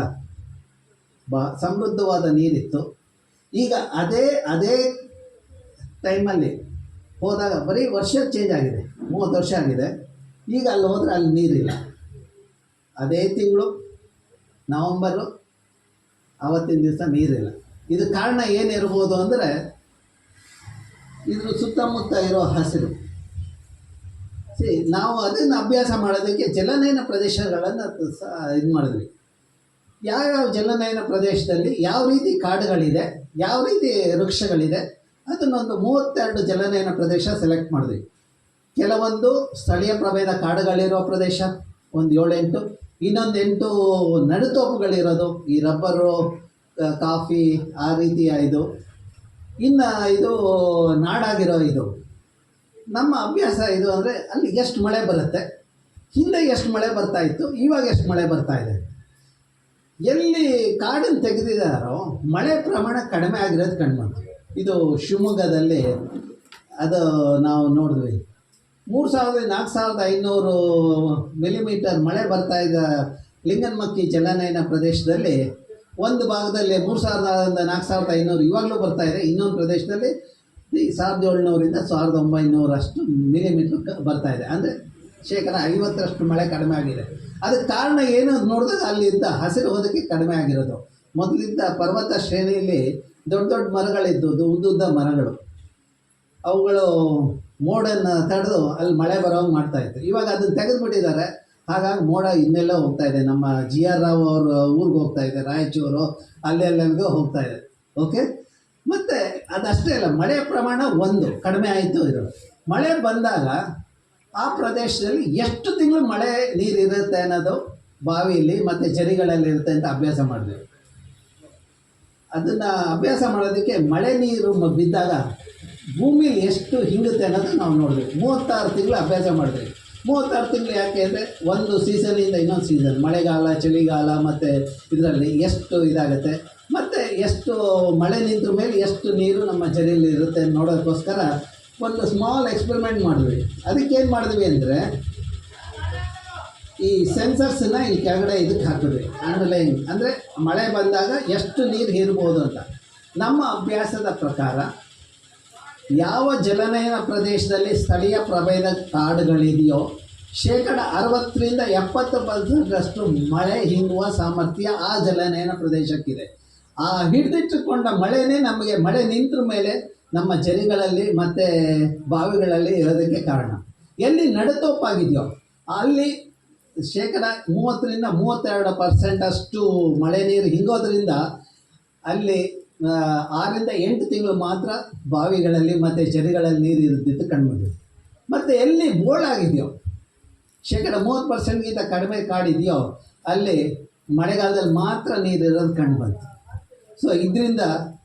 ಸಮೃದ್ಧವಾದ ನೀರಿತ್ತು. ಈಗ ಅದೇ ಟೈಮಲ್ಲಿ ಹೋದಾಗ ಬರೀ ವರ್ಷ ಚೇಂಜ್ ಆಗಿದೆ, 30 ವರ್ಷ ಆಗಿದೆ. ಈಗ ಅಲ್ಲಿ ಹೋದರೆ ಅಲ್ಲಿ ನೀರಿಲ್ಲ. ಅದೇ ತಿಂಗಳು ನವಂಬರು, ಆವತ್ತಿನ ದಿವಸ ನೀರಿಲ್ಲ. ಇದು ಕಾರಣ ಏನಿರ್ಬೋದು ಅಂದರೆ ಇದ್ರ ಸುತ್ತಮುತ್ತ ಇರೋ ಹಸಿರು. ನಾವು ಅದನ್ನು ಅಭ್ಯಾಸ ಮಾಡೋದಕ್ಕೆ ಜಲನಯನ ಪ್ರದೇಶಗಳನ್ನು ಇದು ಮಾಡಿದ್ವಿ. ಯಾವ್ಯಾವ ಜಲನಯನ ಪ್ರದೇಶದಲ್ಲಿ ಯಾವ ರೀತಿ ಕಾಡುಗಳಿದೆ, ಯಾವ ರೀತಿ ವೃಕ್ಷಗಳಿದೆ, ಅದನ್ನೊಂದು 32 ಜಲನಯನ ಪ್ರದೇಶ ಸೆಲೆಕ್ಟ್ ಮಾಡಿದ್ವಿ. ಕೆಲವೊಂದು ಸ್ಥಳೀಯ ಪ್ರಭೇದ ಕಾಡುಗಳಿರೋ ಪ್ರದೇಶ ಒಂದು 7-8, ಇನ್ನೊಂದು 8 ನಡುತೋಪುಗಳಿರೋದು, ಈ ರಬ್ಬರು, ಕಾಫಿ ಆ ರೀತಿಯ ಇದು. ಇನ್ನು ಇದು ನಾಡಾಗಿರೋ ಇದು. ನಮ್ಮ ಅಭ್ಯಾಸ ಇದು ಅಂದರೆ ಅಲ್ಲಿ ಎಷ್ಟು ಮಳೆ ಬರುತ್ತೆ, ಹಿಂದೆ ಎಷ್ಟು ಮಳೆ ಬರ್ತಾಯಿತ್ತು, ಇವಾಗ ಎಷ್ಟು ಮಳೆ ಬರ್ತಾ ಇದೆ. ಎಲ್ಲಿ ಕಾಡನ್ನು ತೆಗೆದಿದ್ದಾರೋ ಮಳೆ ಪ್ರಮಾಣ ಕಡಿಮೆ ಆಗಿರೋದು ಕಂಡುಬಂತು. ಇದು ಶಿವಮೊಗ್ಗದಲ್ಲಿ ಅದು ನಾವು ನೋಡಿದ್ವಿ. 4,500 ಮಿಲಿಮೀಟರ್ ಮಳೆ ಬರ್ತಾ ಇದ್ದ ಲಿಂಗನಮಕ್ಕಿ ಜಲನಯನ ಪ್ರದೇಶದಲ್ಲಿ ಒಂದು ಭಾಗದಲ್ಲಿ 3,000ದಿಂದ 4,500 ಇವಾಗಲೂ ಬರ್ತಾ ಇದೆ. ಇನ್ನೊಂದು ಪ್ರದೇಶದಲ್ಲಿ 1,700ರಿಂದ 1,900 ಅಷ್ಟು ಮಿಲಿಮೀಟರ್ ಬರ್ತಾ ಇದೆ. ಅಂದರೆ 50% ಮಳೆ ಕಡಿಮೆ ಆಗಿದೆ. ಅದಕ್ಕೆ ಕಾರಣ ಏನು ಅಂತ ನೋಡಿದಾಗ ಅಲ್ಲಿದ್ದ ಹಸಿರು ಹೋದಕ್ಕೆ ಕಡಿಮೆ ಆಗಿರೋದು. ಮೊದಲಿದ್ದ ಪರ್ವತ ಶ್ರೇಣಿಯಲ್ಲಿ ದೊಡ್ಡ ದೊಡ್ಡ ಮರಗಳಿದ್ದು, ಉದ್ದುದ್ದ ಮರಗಳು, ಅವುಗಳು ಮೋಡನ್ನು ತಡೆದು ಅಲ್ಲಿ ಮಳೆ ಬರೋಂಗೆ ಮಾಡ್ತಾಯಿತ್ತು. ಇವಾಗ ಅದನ್ನು ತೆಗೆದುಬಿಟ್ಟಿದ್ದಾರೆ. ಹಾಗಾಗಿ ಮೋಡ ಇನ್ನೆಲ್ಲ ಹೋಗ್ತಾ ಇದೆ. ನಮ್ಮ GR ರಾವ್ ಅವ್ರ ಊರಿಗೆ ಹೋಗ್ತಾ ಇದೆ, ರಾಯಚೂರು ಅಲ್ಲೆಲ್ಲರಿಗೂ ಹೋಗ್ತಾ ಇದೆ. ಓಕೆ, ಮತ್ತು ಅದಷ್ಟೇ ಅಲ್ಲ, ಮಳೆ ಪ್ರಮಾಣ ಕಡಿಮೆ ಆಯಿತು. ಇದು ಮಳೆ ಬಂದಾಗ ಆ ಪ್ರದೇಶದಲ್ಲಿ ಎಷ್ಟು ತಿಂಗಳು ಮಳೆ ನೀರು ಇರುತ್ತೆ ಅನ್ನೋದು ಬಾವಿಯಲ್ಲಿ ಮತ್ತು ಜರಿಗಳಲ್ಲಿ ಇರುತ್ತೆ ಅಂತ ಅಭ್ಯಾಸ ಮಾಡಿದ್ವಿ. ಅದನ್ನು ಅಭ್ಯಾಸ ಮಾಡೋದಕ್ಕೆ ಮಳೆ ನೀರು ಬಿದ್ದಾಗ ಭೂಮಿಲಿ ಎಷ್ಟು ಹಿಂಗುತ್ತೆ ಅನ್ನೋದು ನಾವು ನೋಡಿದ್ವಿ. 36 ತಿಂಗಳು ಅಭ್ಯಾಸ ಮಾಡಿದ್ವಿ. 36 ತಿಂಗಳು ಯಾಕೆ ಅಂದರೆ ಒಂದು ಸೀಸನಿಂದ ಇನ್ನೊಂದು ಸೀಸನ್, ಮಳೆಗಾಲ, ಚಳಿಗಾಲ ಮತ್ತು ಇದರಲ್ಲಿ ಎಷ್ಟು ಇದಾಗುತ್ತೆ, ಮತ್ತು ಎಷ್ಟು ಮಳೆ ನಿಂತರ ಮೇಲೆ ಎಷ್ಟು ನೀರು ನಮ್ಮ ಜರಿಯಲ್ಲಿ ಇರುತ್ತೆ ನೋಡೋದಕ್ಕೋಸ್ಕರ ಒಂದು ಸ್ಮಾಲ್ ಎಕ್ಸ್ಪೆರಿಮೆಂಟ್ ಮಾಡಿದ್ವಿ. ಅದಕ್ಕೇನು ಮಾಡಿದ್ವಿ ಅಂದರೆ ಈ ಸೆನ್ಸರ್ಸನ್ನು ಇಲ್ಲಿ ಕೆಳಗಡೆ ಇದಕ್ಕೆ ಹಾಕಿದ್ವಿ, ಅಂಡರ್ಲೈನ್, ಅಂದರೆ ಮಳೆ ಬಂದಾಗ ಎಷ್ಟು ನೀರು ಹೀರ್ಬೋದು ಅಂತ. ನಮ್ಮ ಅಭ್ಯಾಸದ ಪ್ರಕಾರ ಯಾವ ಜಲನಯನ ಪ್ರದೇಶದಲ್ಲಿ ಸ್ಥಳೀಯ ಪ್ರಭೇದ ಕಾಡುಗಳಿದೆಯೋ 60% 70% ಮಳೆ ಹಿಂಗುವ ಸಾಮರ್ಥ್ಯ ಆ ಜಲನಯನ ಪ್ರದೇಶಕ್ಕಿದೆ. ಆ ಹಿಡಿದಿಟ್ಟುಕೊಂಡ ಮಳೆನೇ ನಮಗೆ ಮಳೆ ನಿಂತರ ಮೇಲೆ ನಮ್ಮ ಜರಿಗಳಲ್ಲಿ ಮತ್ತು ಬಾವಿಗಳಲ್ಲಿ ಇರೋದಕ್ಕೆ ಕಾರಣ. ಎಲ್ಲಿ ನಡುತೋಪಾಗಿದೆಯೋ ಅಲ್ಲಿ 30% 32% ಅಷ್ಟು ಮಳೆ ನೀರು ಹಿಂಗೋದ್ರಿಂದ ಅಲ್ಲಿ 6ರಿಂದ 8 ತಿಂಗಳು ಮಾತ್ರ ಬಾವಿಗಳಲ್ಲಿ ಮತ್ತು ಜರಿಗಳಲ್ಲಿ ನೀರು ಇರುತ್ತಿದ್ದು ಕಂಡುಬಂದಿದೆ. ಮತ್ತು ಎಲ್ಲಿ ಬೋಳಾಗಿದೆಯೋ 30%ಗಿಂತ ಕಡಿಮೆ ಕಾಡಿದೆಯೋ ಅಲ್ಲಿ ಮಳೆಗಾಲದಲ್ಲಿ ಮಾತ್ರ ನೀರಿರೋದು ಕಂಡು ಬಂತು. ಸೊ ಇದರಿಂದ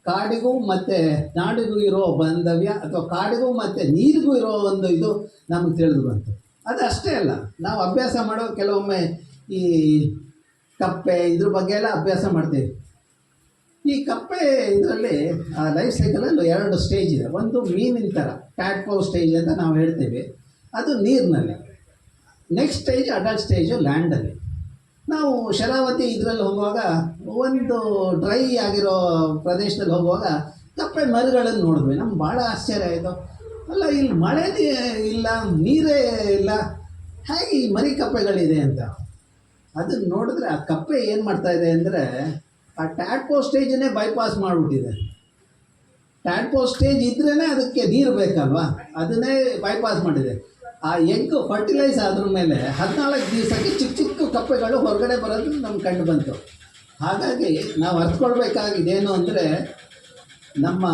ಕಾಡಿಗೂ ಮತ್ತು ನಾಡಿಗೂ ಇರೋ ಬಾಂಧವ್ಯ ಅಥವಾ ಕಾಡಿಗೂ ಮತ್ತು ನೀರಿಗೂ ಇರೋ ಒಂದು ಇದು ನಮಗೆ ತಿಳಿದು ಬಂತು. ಅದು ಅಷ್ಟೇ ಅಲ್ಲ, ನಾವು ಅಭ್ಯಾಸ ಮಾಡೋ ಕೆಲವೊಮ್ಮೆ ಈ ಕಪ್ಪೆ ಇದ್ರ ಬಗ್ಗೆ ಎಲ್ಲ ಅಭ್ಯಾಸ ಮಾಡ್ತೀವಿ. ಈ ಕಪ್ಪೆ ಇದರಲ್ಲಿ ಲೈಫ್ ಸೈಕಲಲ್ಲಿ 2 ಸ್ಟೇಜ್ ಇದೆ. ಒಂದು ಮೀನಿನ ಥರ ಟ್ಯಾಡ್ಪೋ ಸ್ಟೇಜ್ ಅಂತ ನಾವು ಹೇಳ್ತೀವಿ, ಅದು ನೀರಿನಲ್ಲಿ. ನೆಕ್ಸ್ಟ್ ಸ್ಟೇಜ್ ಅಡಲ್ಟ್ ಸ್ಟೇಜು ಲ್ಯಾಂಡಲ್ಲಿ. ನಾವು ಶರಾವತಿ ಇದರಲ್ಲಿ ಹೋಗುವಾಗ ಒಂದು ಡ್ರೈ ಆಗಿರೋ ಪ್ರದೇಶದಲ್ಲಿ ಹೋಗುವಾಗ ಕಪ್ಪೆ ಮರಿಗಳನ್ನು ನೋಡಿದ್ವಿ. ನಮ್ಗೆ ಭಾಳ ಆಶ್ಚರ್ಯ ಆಯಿತು. ಅಲ್ಲ, ಇಲ್ಲಿ ಮಳೆನೇ ಇಲ್ಲ, ನೀರೇ ಇಲ್ಲ, ಹೇಗೆ ಈ ಮರಿ ಕಪ್ಪೆಗಳಿದೆ ಅಂತ. ಅದನ್ನು ನೋಡಿದ್ರೆ ಆ ಕಪ್ಪೆ ಏನು ಮಾಡ್ತಾಯಿದೆ ಅಂದರೆ ಆ ಟ್ಯಾಡ್ಪೋ ಸ್ಟೇಜನ್ನೇ ಬೈಪಾಸ್ ಮಾಡಿಬಿಟ್ಟಿದೆ. ಟ್ಯಾಡ್ಪೋ ಸ್ಟೇಜ್ ಇದ್ರೇ ಅದಕ್ಕೆ ನೀರು ಬೇಕಲ್ವಾ, ಅದನ್ನೇ ಬೈಪಾಸ್ ಮಾಡಿದೆ. ಆ ಎಗ್ ಫರ್ಟಿಲೈಸ್ ಆದ್ರ ಮೇಲೆ 14 ದಿವಸಕ್ಕೆ ಚಿಕ್ಕ ಚಿಕ್ಕ ಕಪ್ಪೆಗಳು ಹೊರಗಡೆ ಬರೋದು ನಮ್ಗೆ ಕಂಡು ಬಂತು. ಹಾಗಾಗಿ ನಾವು ಅರ್ಥಕೊಳ್ಬೇಕಾಗಿದ್ದೇನು ಅಂದರೆ, ನಮ್ಮ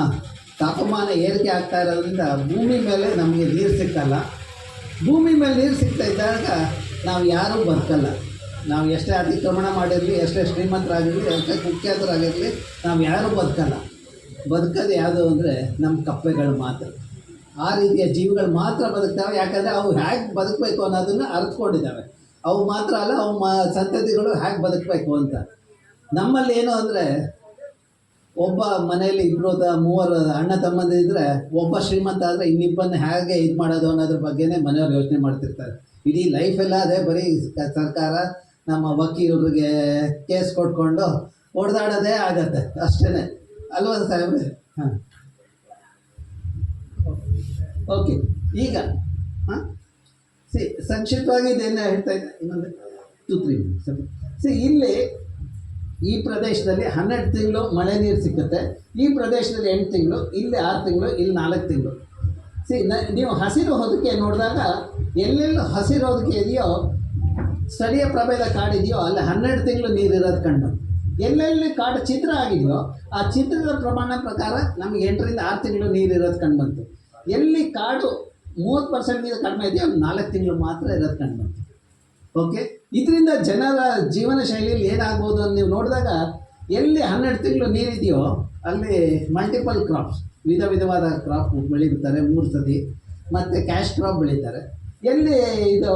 ತಾಪಮಾನ ಏರಿಕೆ ಆಗ್ತಾ ಇರೋದ್ರಿಂದ ಭೂಮಿ ಮೇಲೆ ನಮಗೆ ನೀರು ಸಿಕ್ಕಲ್ಲ. ಭೂಮಿ ಮೇಲೆ ನೀರು ಸಿಗ್ತಾ ಇದ್ದಾಗ ನಾವು ಯಾರೂ ಬದುಕಲ್ಲ. ನಾವು ಎಷ್ಟೇ ಅತಿಕ್ರಮಣ ಮಾಡಿರಲಿ, ಎಷ್ಟೇ ಶ್ರೀಮಂತರಾಗಿರಲಿ, ಎಷ್ಟೇ ಕುಖ್ಯಾತರಾಗಿರಲಿ, ನಾವು ಯಾರೂ ಬದುಕಲ್ಲ. ಬದುಕೋದು ಯಾವುದು ಅಂದರೆ ನಮ್ಮ ಕಪ್ಪೆಗಳು ಮಾತ್ರ. ಆ ರೀತಿಯ ಜೀವಿಗಳು ಮಾತ್ರ ಬದುಕ್ತವೆ. ಯಾಕಂದರೆ ಅವು ಹೇಗೆ ಬದುಕಬೇಕು ಅನ್ನೋದನ್ನು ಅರ್ಥಕೊಂಡಿದ್ದಾವೆ. ಅವು ಮಾತ್ರ ಅಲ್ಲ, ಅವು ಸಂತತಿಗಳು ಹೇಗೆ ಬದುಕಬೇಕು ಅಂತ. ನಮ್ಮಲ್ಲಿ ಏನು ಅಂದರೆ, ಒಬ್ಬ ಮನೆಯಲ್ಲಿ 2-3 ಅಣ್ಣ ತಮ್ಮಂದಿದ್ರೆ ಒಬ್ಬ ಶ್ರೀಮಂತ ಆದರೆ ಇನ್ನಿಬ್ಬರನ್ನ ಹೇಗೆ ಇದು ಮಾಡೋದು ಅನ್ನೋದ್ರ ಬಗ್ಗೆನೇ ಮನೆಯವ್ರು ಯೋಚನೆ ಮಾಡ್ತಿರ್ತಾರೆ. ಇಡೀ ಲೈಫೆಲ್ಲ ಅದೇ ಬರೀ ಸರ್ಕಾರ ನಮ್ಮ ವಕೀಲರಿಗೆ ಕೇಸ್ ಕೊಟ್ಕೊಂಡು ಹೊಡೆದಾಡೋದೇ ಆಗತ್ತೆ ಅಷ್ಟೇ ಅಲ್ವಾ ಸಾಹೇಬ್ರೆ? ಹಾಂ, ಓಕೆ. ಈಗ ಹಾಂ, ಸಂಕ್ಷಿಪ್ತವಾಗಿ ಇದೇನು ಹೇಳ್ತಾ ಇದ್ದೆ, ಇನ್ನೊಂದು 2-3 ಮಿನಿಟ್ಸ್. ಇಲ್ಲಿ ಈ ಪ್ರದೇಶದಲ್ಲಿ 12 ತಿಂಗಳು ಮಳೆ ನೀರು ಸಿಕ್ಕುತ್ತೆ. ಈ ಪ್ರದೇಶದಲ್ಲಿ 8 ತಿಂಗಳು, ಇಲ್ಲಿ 6 ತಿಂಗಳು, ಇಲ್ಲಿ 4 ತಿಂಗಳು. ನೀವು ಹಸಿರು ಹೊದಿಕೆ ನೋಡಿದಾಗ ಎಲ್ಲೆಲ್ಲೂ ಹಸಿರು ಹೊದಿಕೆ ಇದೆಯೋ, ಸ್ಥಳೀಯ ಪ್ರಭೇದ ಕಾಡಿದೆಯೋ ಅಲ್ಲಿ 12 ತಿಂಗಳು ನೀರಿರೋದು ಕಂಡು. ಎಲ್ಲೆಲ್ಲಿ ಕಾಡು ಚಿತ್ರ ಆಗಿದೆಯೋ ಆ ಚಿತ್ರದ ಪ್ರಮಾಣ ಪ್ರಕಾರ ನಮಗೆ 8ರಿಂದ 6 ತಿಂಗಳು ನೀರಿರೋದು ಕಂಡು ಬಂತು. ಎಲ್ಲಿ ಕಾಡು 30% ನೀರು ಕಡಿಮೆ ಇದೆಯೋ 4 ತಿಂಗಳು ಮಾತ್ರ ಇರೋದು ಕಂಡು ಬಂತು. ಓಕೆ, ಇದರಿಂದ ಜನರ ಜೀವನ ಶೈಲಿಯಲ್ಲಿ ಏನಾಗ್ಬೋದು ಅಂತ ನೀವು ನೋಡಿದಾಗ, ಎಲ್ಲಿ 12 ತಿಂಗಳು ನೀರಿದೆಯೋ ಅಲ್ಲಿ ಮಲ್ಟಿಪಲ್ ಕ್ರಾಪ್ಸ್, ವಿಧವಾದ ಕ್ರಾಪ್ ಬೆಳೀತಾರೆ 3 ಸತಿ, ಮತ್ತು ಕ್ಯಾಶ್ ಕ್ರಾಪ್ ಬೆಳೀತಾರೆ. ಎಲ್ಲಿ ಇದು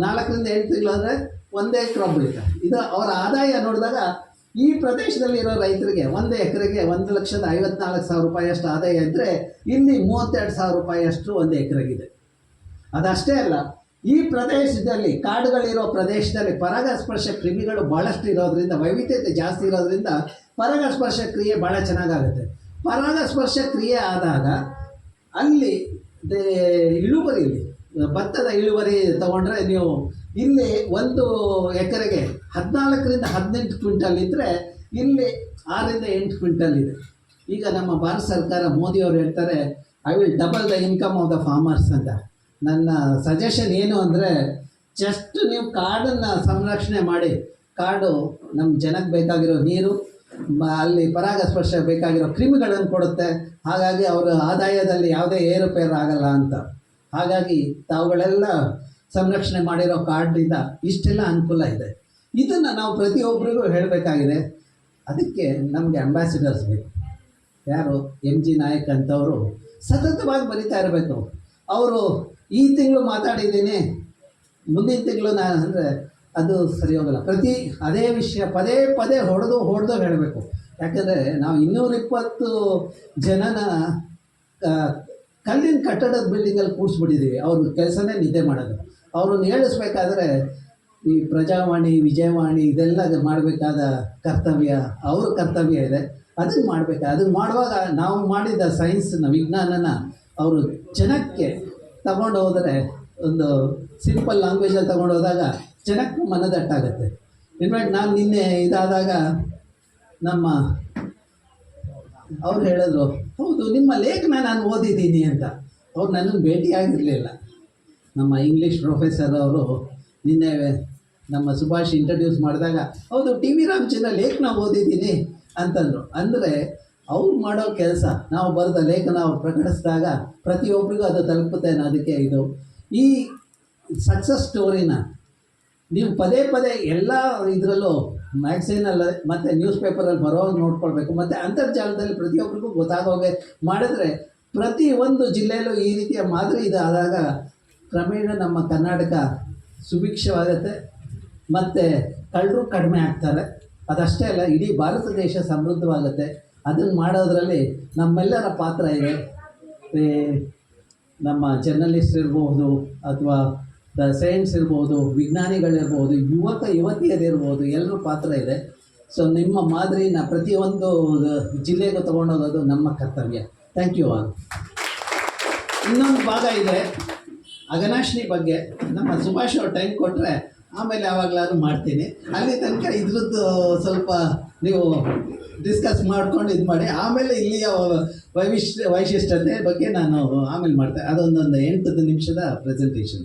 4ರಿಂದ 8 ತಿಂಗಳು ಅಂದರೆ ಒಂದೇ ಕ್ರಾಪ್ ಬೆಳೀತಾರೆ. ಇದು ಅವರ ಆದಾಯ ನೋಡಿದಾಗ ಈ ಪ್ರದೇಶದಲ್ಲಿರೋ ರೈತರಿಗೆ 1 ಎಕರೆಗೆ 1,54,000 ರೂಪಾಯಿಯಷ್ಟು ಆದಾಯ ಇದ್ದರೆ, ಇಲ್ಲಿ 32,000 ರೂಪಾಯಿಯಷ್ಟು 1 ಎಕರೆಗಿದೆ. ಅದಷ್ಟೇ ಅಲ್ಲ, ಈ ಪ್ರದೇಶದಲ್ಲಿ ಕಾಡುಗಳಿರೋ ಪ್ರದೇಶದಲ್ಲಿ ಪರಾಗಸ್ಪರ್ಶ ಕ್ರಿಮಿಗಳು ಭಾಳಷ್ಟು ಇರೋದ್ರಿಂದ, ವೈವಿಧ್ಯತೆ ಜಾಸ್ತಿ ಇರೋದ್ರಿಂದ ಪರಾಗಸ್ಪರ್ಶ ಕ್ರಿಯೆ ಭಾಳ ಚೆನ್ನಾಗಾಗುತ್ತೆ. ಪರಾಗಸ್ಪರ್ಶ ಕ್ರಿಯೆ ಆದಾಗ ಅಲ್ಲಿ ಇಳುವರಿಯಲ್ಲಿ ಭತ್ತದ ಇಳುವರಿ ತೊಗೊಂಡ್ರೆ ನೀವು ಇಲ್ಲಿ 1 ಎಕರೆಗೆ 14ರಿಂದ 18 ಕ್ವಿಂಟಲ್ ಇದ್ದರೆ, ಇಲ್ಲಿ 6ರಿಂದ 8 ಕ್ವಿಂಟಲ್ ಇದೆ. ಈಗ ನಮ್ಮ ಭಾರತ ಸರ್ಕಾರ ಮೋದಿಯವರು ಹೇಳ್ತಾರೆ, I will double the income of the farmers ಅಂತ. ನನ್ನ ಸಜೆಷನ್ ಏನು ಅಂದರೆ, ಜಸ್ಟ್ ನೀವು ಕಾಡನ್ನು ಸಂರಕ್ಷಣೆ ಮಾಡಿ, ಕಾಡು ನಮ್ಮ ಜನಕ್ಕೆ ಬೇಕಾಗಿರೋ ನೀರು, ಅಲ್ಲಿ ಪರಾಗಸ್ಪರ್ಶ ಬೇಕಾಗಿರೋ ಕ್ರಿಮಿಗಳನ್ನು ಕೊಡುತ್ತೆ. ಹಾಗಾಗಿ ಅವರ ಆದಾಯದಲ್ಲಿ ಯಾವುದೇ ಏರುಪೇರು ಆಗಲ್ಲ ಅಂತ. ಹಾಗಾಗಿ ತಾವುಗಳೆಲ್ಲ ಸಂರಕ್ಷಣೆ ಮಾಡಿರೋ ಕಾಡಿನಿಂದ ಇಷ್ಟೆಲ್ಲ ಅನುಕೂಲ ಇದೆ. ಇದನ್ನು ನಾವು ಪ್ರತಿಯೊಬ್ಬರಿಗೂ ಹೇಳಬೇಕಾಗಿದೆ. ಅದಕ್ಕೆ ನಮಗೆ ಅಂಬಾಸಿಡರ್ಸ್ ಬೇಕು. ಯಾರು? MG ನಾಯಕ್ ಅಂತವರು ಸತತವಾಗಿ ಬರಿತಾ ಇರಬೇಕು. ಅವರು ಈ ತಿಂಗಳು ಮಾತಾಡಿದ್ದೀನಿ, ಮುಂದಿನ ತಿಂಗಳು ನಾನು ಅಂದರೆ ಅದು ಸರಿ ಹೋಗಲ್ಲ. ಅದೇ ವಿಷಯ ಪದೇ ಪದೇ ಹೊಡೆದು ಹೇಳಬೇಕು. ಯಾಕಂದರೆ ನಾವು 220 ಜನನ ಕಲ್ಲಿನ ಕಟ್ಟಡದ ಬಿಲ್ಡಿಂಗಲ್ಲಿ ಕೂಡಿಸ್ಬಿಟ್ಟಿದ್ದೀವಿ. ಅವ್ರ ಕೆಲಸನೇ ನಿದ್ದೆ ಮಾಡೋದು. ಅವ್ರನ್ನ ಹೇಳಿಸ್ಬೇಕಾದ್ರೆ ಈ ಪ್ರಜಾವಾಣಿ, ವಿಜಯವಾಣಿ ಇದೆಲ್ಲ ಮಾಡಬೇಕಾದ ಕರ್ತವ್ಯ ಅವ್ರ ಕರ್ತವ್ಯ ಇದೆ. ಅದನ್ನು ಮಾಡಬೇಕು. ಅದನ್ನು ಮಾಡುವಾಗ ನಾವು ಮಾಡಿದ ಸೈನ್ಸ್ನ, ವಿಜ್ಞಾನನ ಅವರು ಜನಕ್ಕೆ ತಗೊಂಡು ಹೋದರೆ, ಒಂದು ಸಿಂಪಲ್ ಲ್ಯಾಂಗ್ವೇಜಲ್ಲಿ ತಗೊಂಡು ಹೋದಾಗ ಜನಕ್ಕೆ ಮನದಟ್ಟಾಗುತ್ತೆ. ಇನ್ಫ್ಯಾಕ್ಟ್ ನಾನು ನಿನ್ನೆ ಇದಾದಾಗ ನಮ್ಮ ಅವ್ರು ಹೇಳಿದ್ರು, ಹೌದು ನಿಮ್ಮ ಲೇಖನ ನಾನು ಓದಿದ್ದೀನಿ ಅಂತ. ಅವ್ರು ನನ್ನನ್ನು ಭೇಟಿಯಾಗಿರಲಿಲ್ಲ. ನಮ್ಮ ಇಂಗ್ಲೀಷ್ ಪ್ರೊಫೆಸರ್ ಅವರು ನಿನ್ನೆ ನಮ್ಮ ಸುಭಾಷ್ ಇಂಟ್ರಡ್ಯೂಸ್ ಮಾಡಿದಾಗ, ಹೌದು ಟಿ ವಿ ರಾಮಚಂದ್ರ ಲೇಖನ ಓದಿದ್ದೀನಿ ಅಂತಂದರು. ಅಂದರೆ ಅವ್ರು ಮಾಡೋ ಕೆಲಸ, ನಾವು ಬರೆದ ಲೇಖನ ಅವ್ರು ಪ್ರಕಟಿಸಿದಾಗ ಪ್ರತಿಯೊಬ್ಬರಿಗೂ ಅದು ತಲುಪುತ್ತೆ ಅನ್ನೋದಕ್ಕೆ ಇದು. ಈ ಸಕ್ಸಸ್ ಸ್ಟೋರಿನ ನೀವು ಪದೇ ಪದೇ ಎಲ್ಲ ಇದರಲ್ಲೂ ಮ್ಯಾಗ್ಝೀನಲ್ಲಿ ಮತ್ತು ನ್ಯೂಸ್ ಪೇಪರಲ್ಲಿ ಬರೋವಾಗ ನೋಡ್ಕೊಳ್ಬೇಕು, ಮತ್ತು ಅಂತರ್ಜಾಲದಲ್ಲಿ ಪ್ರತಿಯೊಬ್ಬರಿಗೂ ಗೊತ್ತಾಗೋಗೆ ಮಾಡಿದ್ರೆ ಪ್ರತಿಯೊಂದು ಜಿಲ್ಲೆಯಲ್ಲೂ ಈ ರೀತಿಯ ಮಾದರಿ ಇದಾದಾಗ ಕ್ರಮೇಣ ನಮ್ಮ ಕರ್ನಾಟಕ ಸುಭಿಕ್ಷವಾಗುತ್ತೆ ಮತ್ತು ಕಳ್ಳರು ಕಡಿಮೆ ಆಗ್ತಾರೆ. ಅದಷ್ಟೇ ಅಲ್ಲ, ಇಡೀ ಭಾರತ ದೇಶ ಸಮೃದ್ಧವಾಗುತ್ತೆ. ಅದನ್ನು ಮಾಡೋದರಲ್ಲಿ ನಮ್ಮೆಲ್ಲರ ಪಾತ್ರ ಇದೆ. ನಮ್ಮ ಜರ್ನಲಿಸ್ಟ್ ಇರ್ಬೋದು, ಅಥವಾ ಸೈನ್ಸ್ ಇರ್ಬೋದು, ವಿಜ್ಞಾನಿಗಳಿರ್ಬೋದು, ಯುವತಿಯರಿರ್ಬೋದು, ಎಲ್ಲರ ಪಾತ್ರ ಇದೆ. ಸೊ ನಿಮ್ಮ ಮಾದರಿನ ಪ್ರತಿಯೊಂದು ಜಿಲ್ಲೆಗೂ ತೊಗೊಂಡೋಗೋದು ನಮ್ಮ ಕರ್ತವ್ಯ. Thank you all. ಇನ್ನೊಂದು ಭಾಗ ಇದೆ ಅಘನಾಶಿನಿ ಬಗ್ಗೆ. ನಮ್ಮ ಸುಭಾಷ್ ಅವ್ರು ಟೈಮ್ ಕೊಟ್ಟರೆ ಆಮೇಲೆ ಯಾವಾಗಲಾದ್ರೂ ಮಾಡ್ತೀನಿ. ಅಲ್ಲಿ ತನಕ ಇದ್ರದ್ದು ಸ್ವಲ್ಪ ನೀವು ಡಿಸ್ಕಸ್ ಮಾಡ್ಕೊಂಡು ಇದು ಮಾಡಿ, ಆಮೇಲೆ ಇಲ್ಲಿಯ ವೈಶಿಷ್ಟ್ಯತೆ ಬಗ್ಗೆ ನಾನು ಆಮೇಲೆ ಮಾಡ್ತೇನೆ. ಅದೊಂದೊಂದು 8 ನಿಮಿಷದ ಪ್ರೆಸೆಂಟೇಷನ್.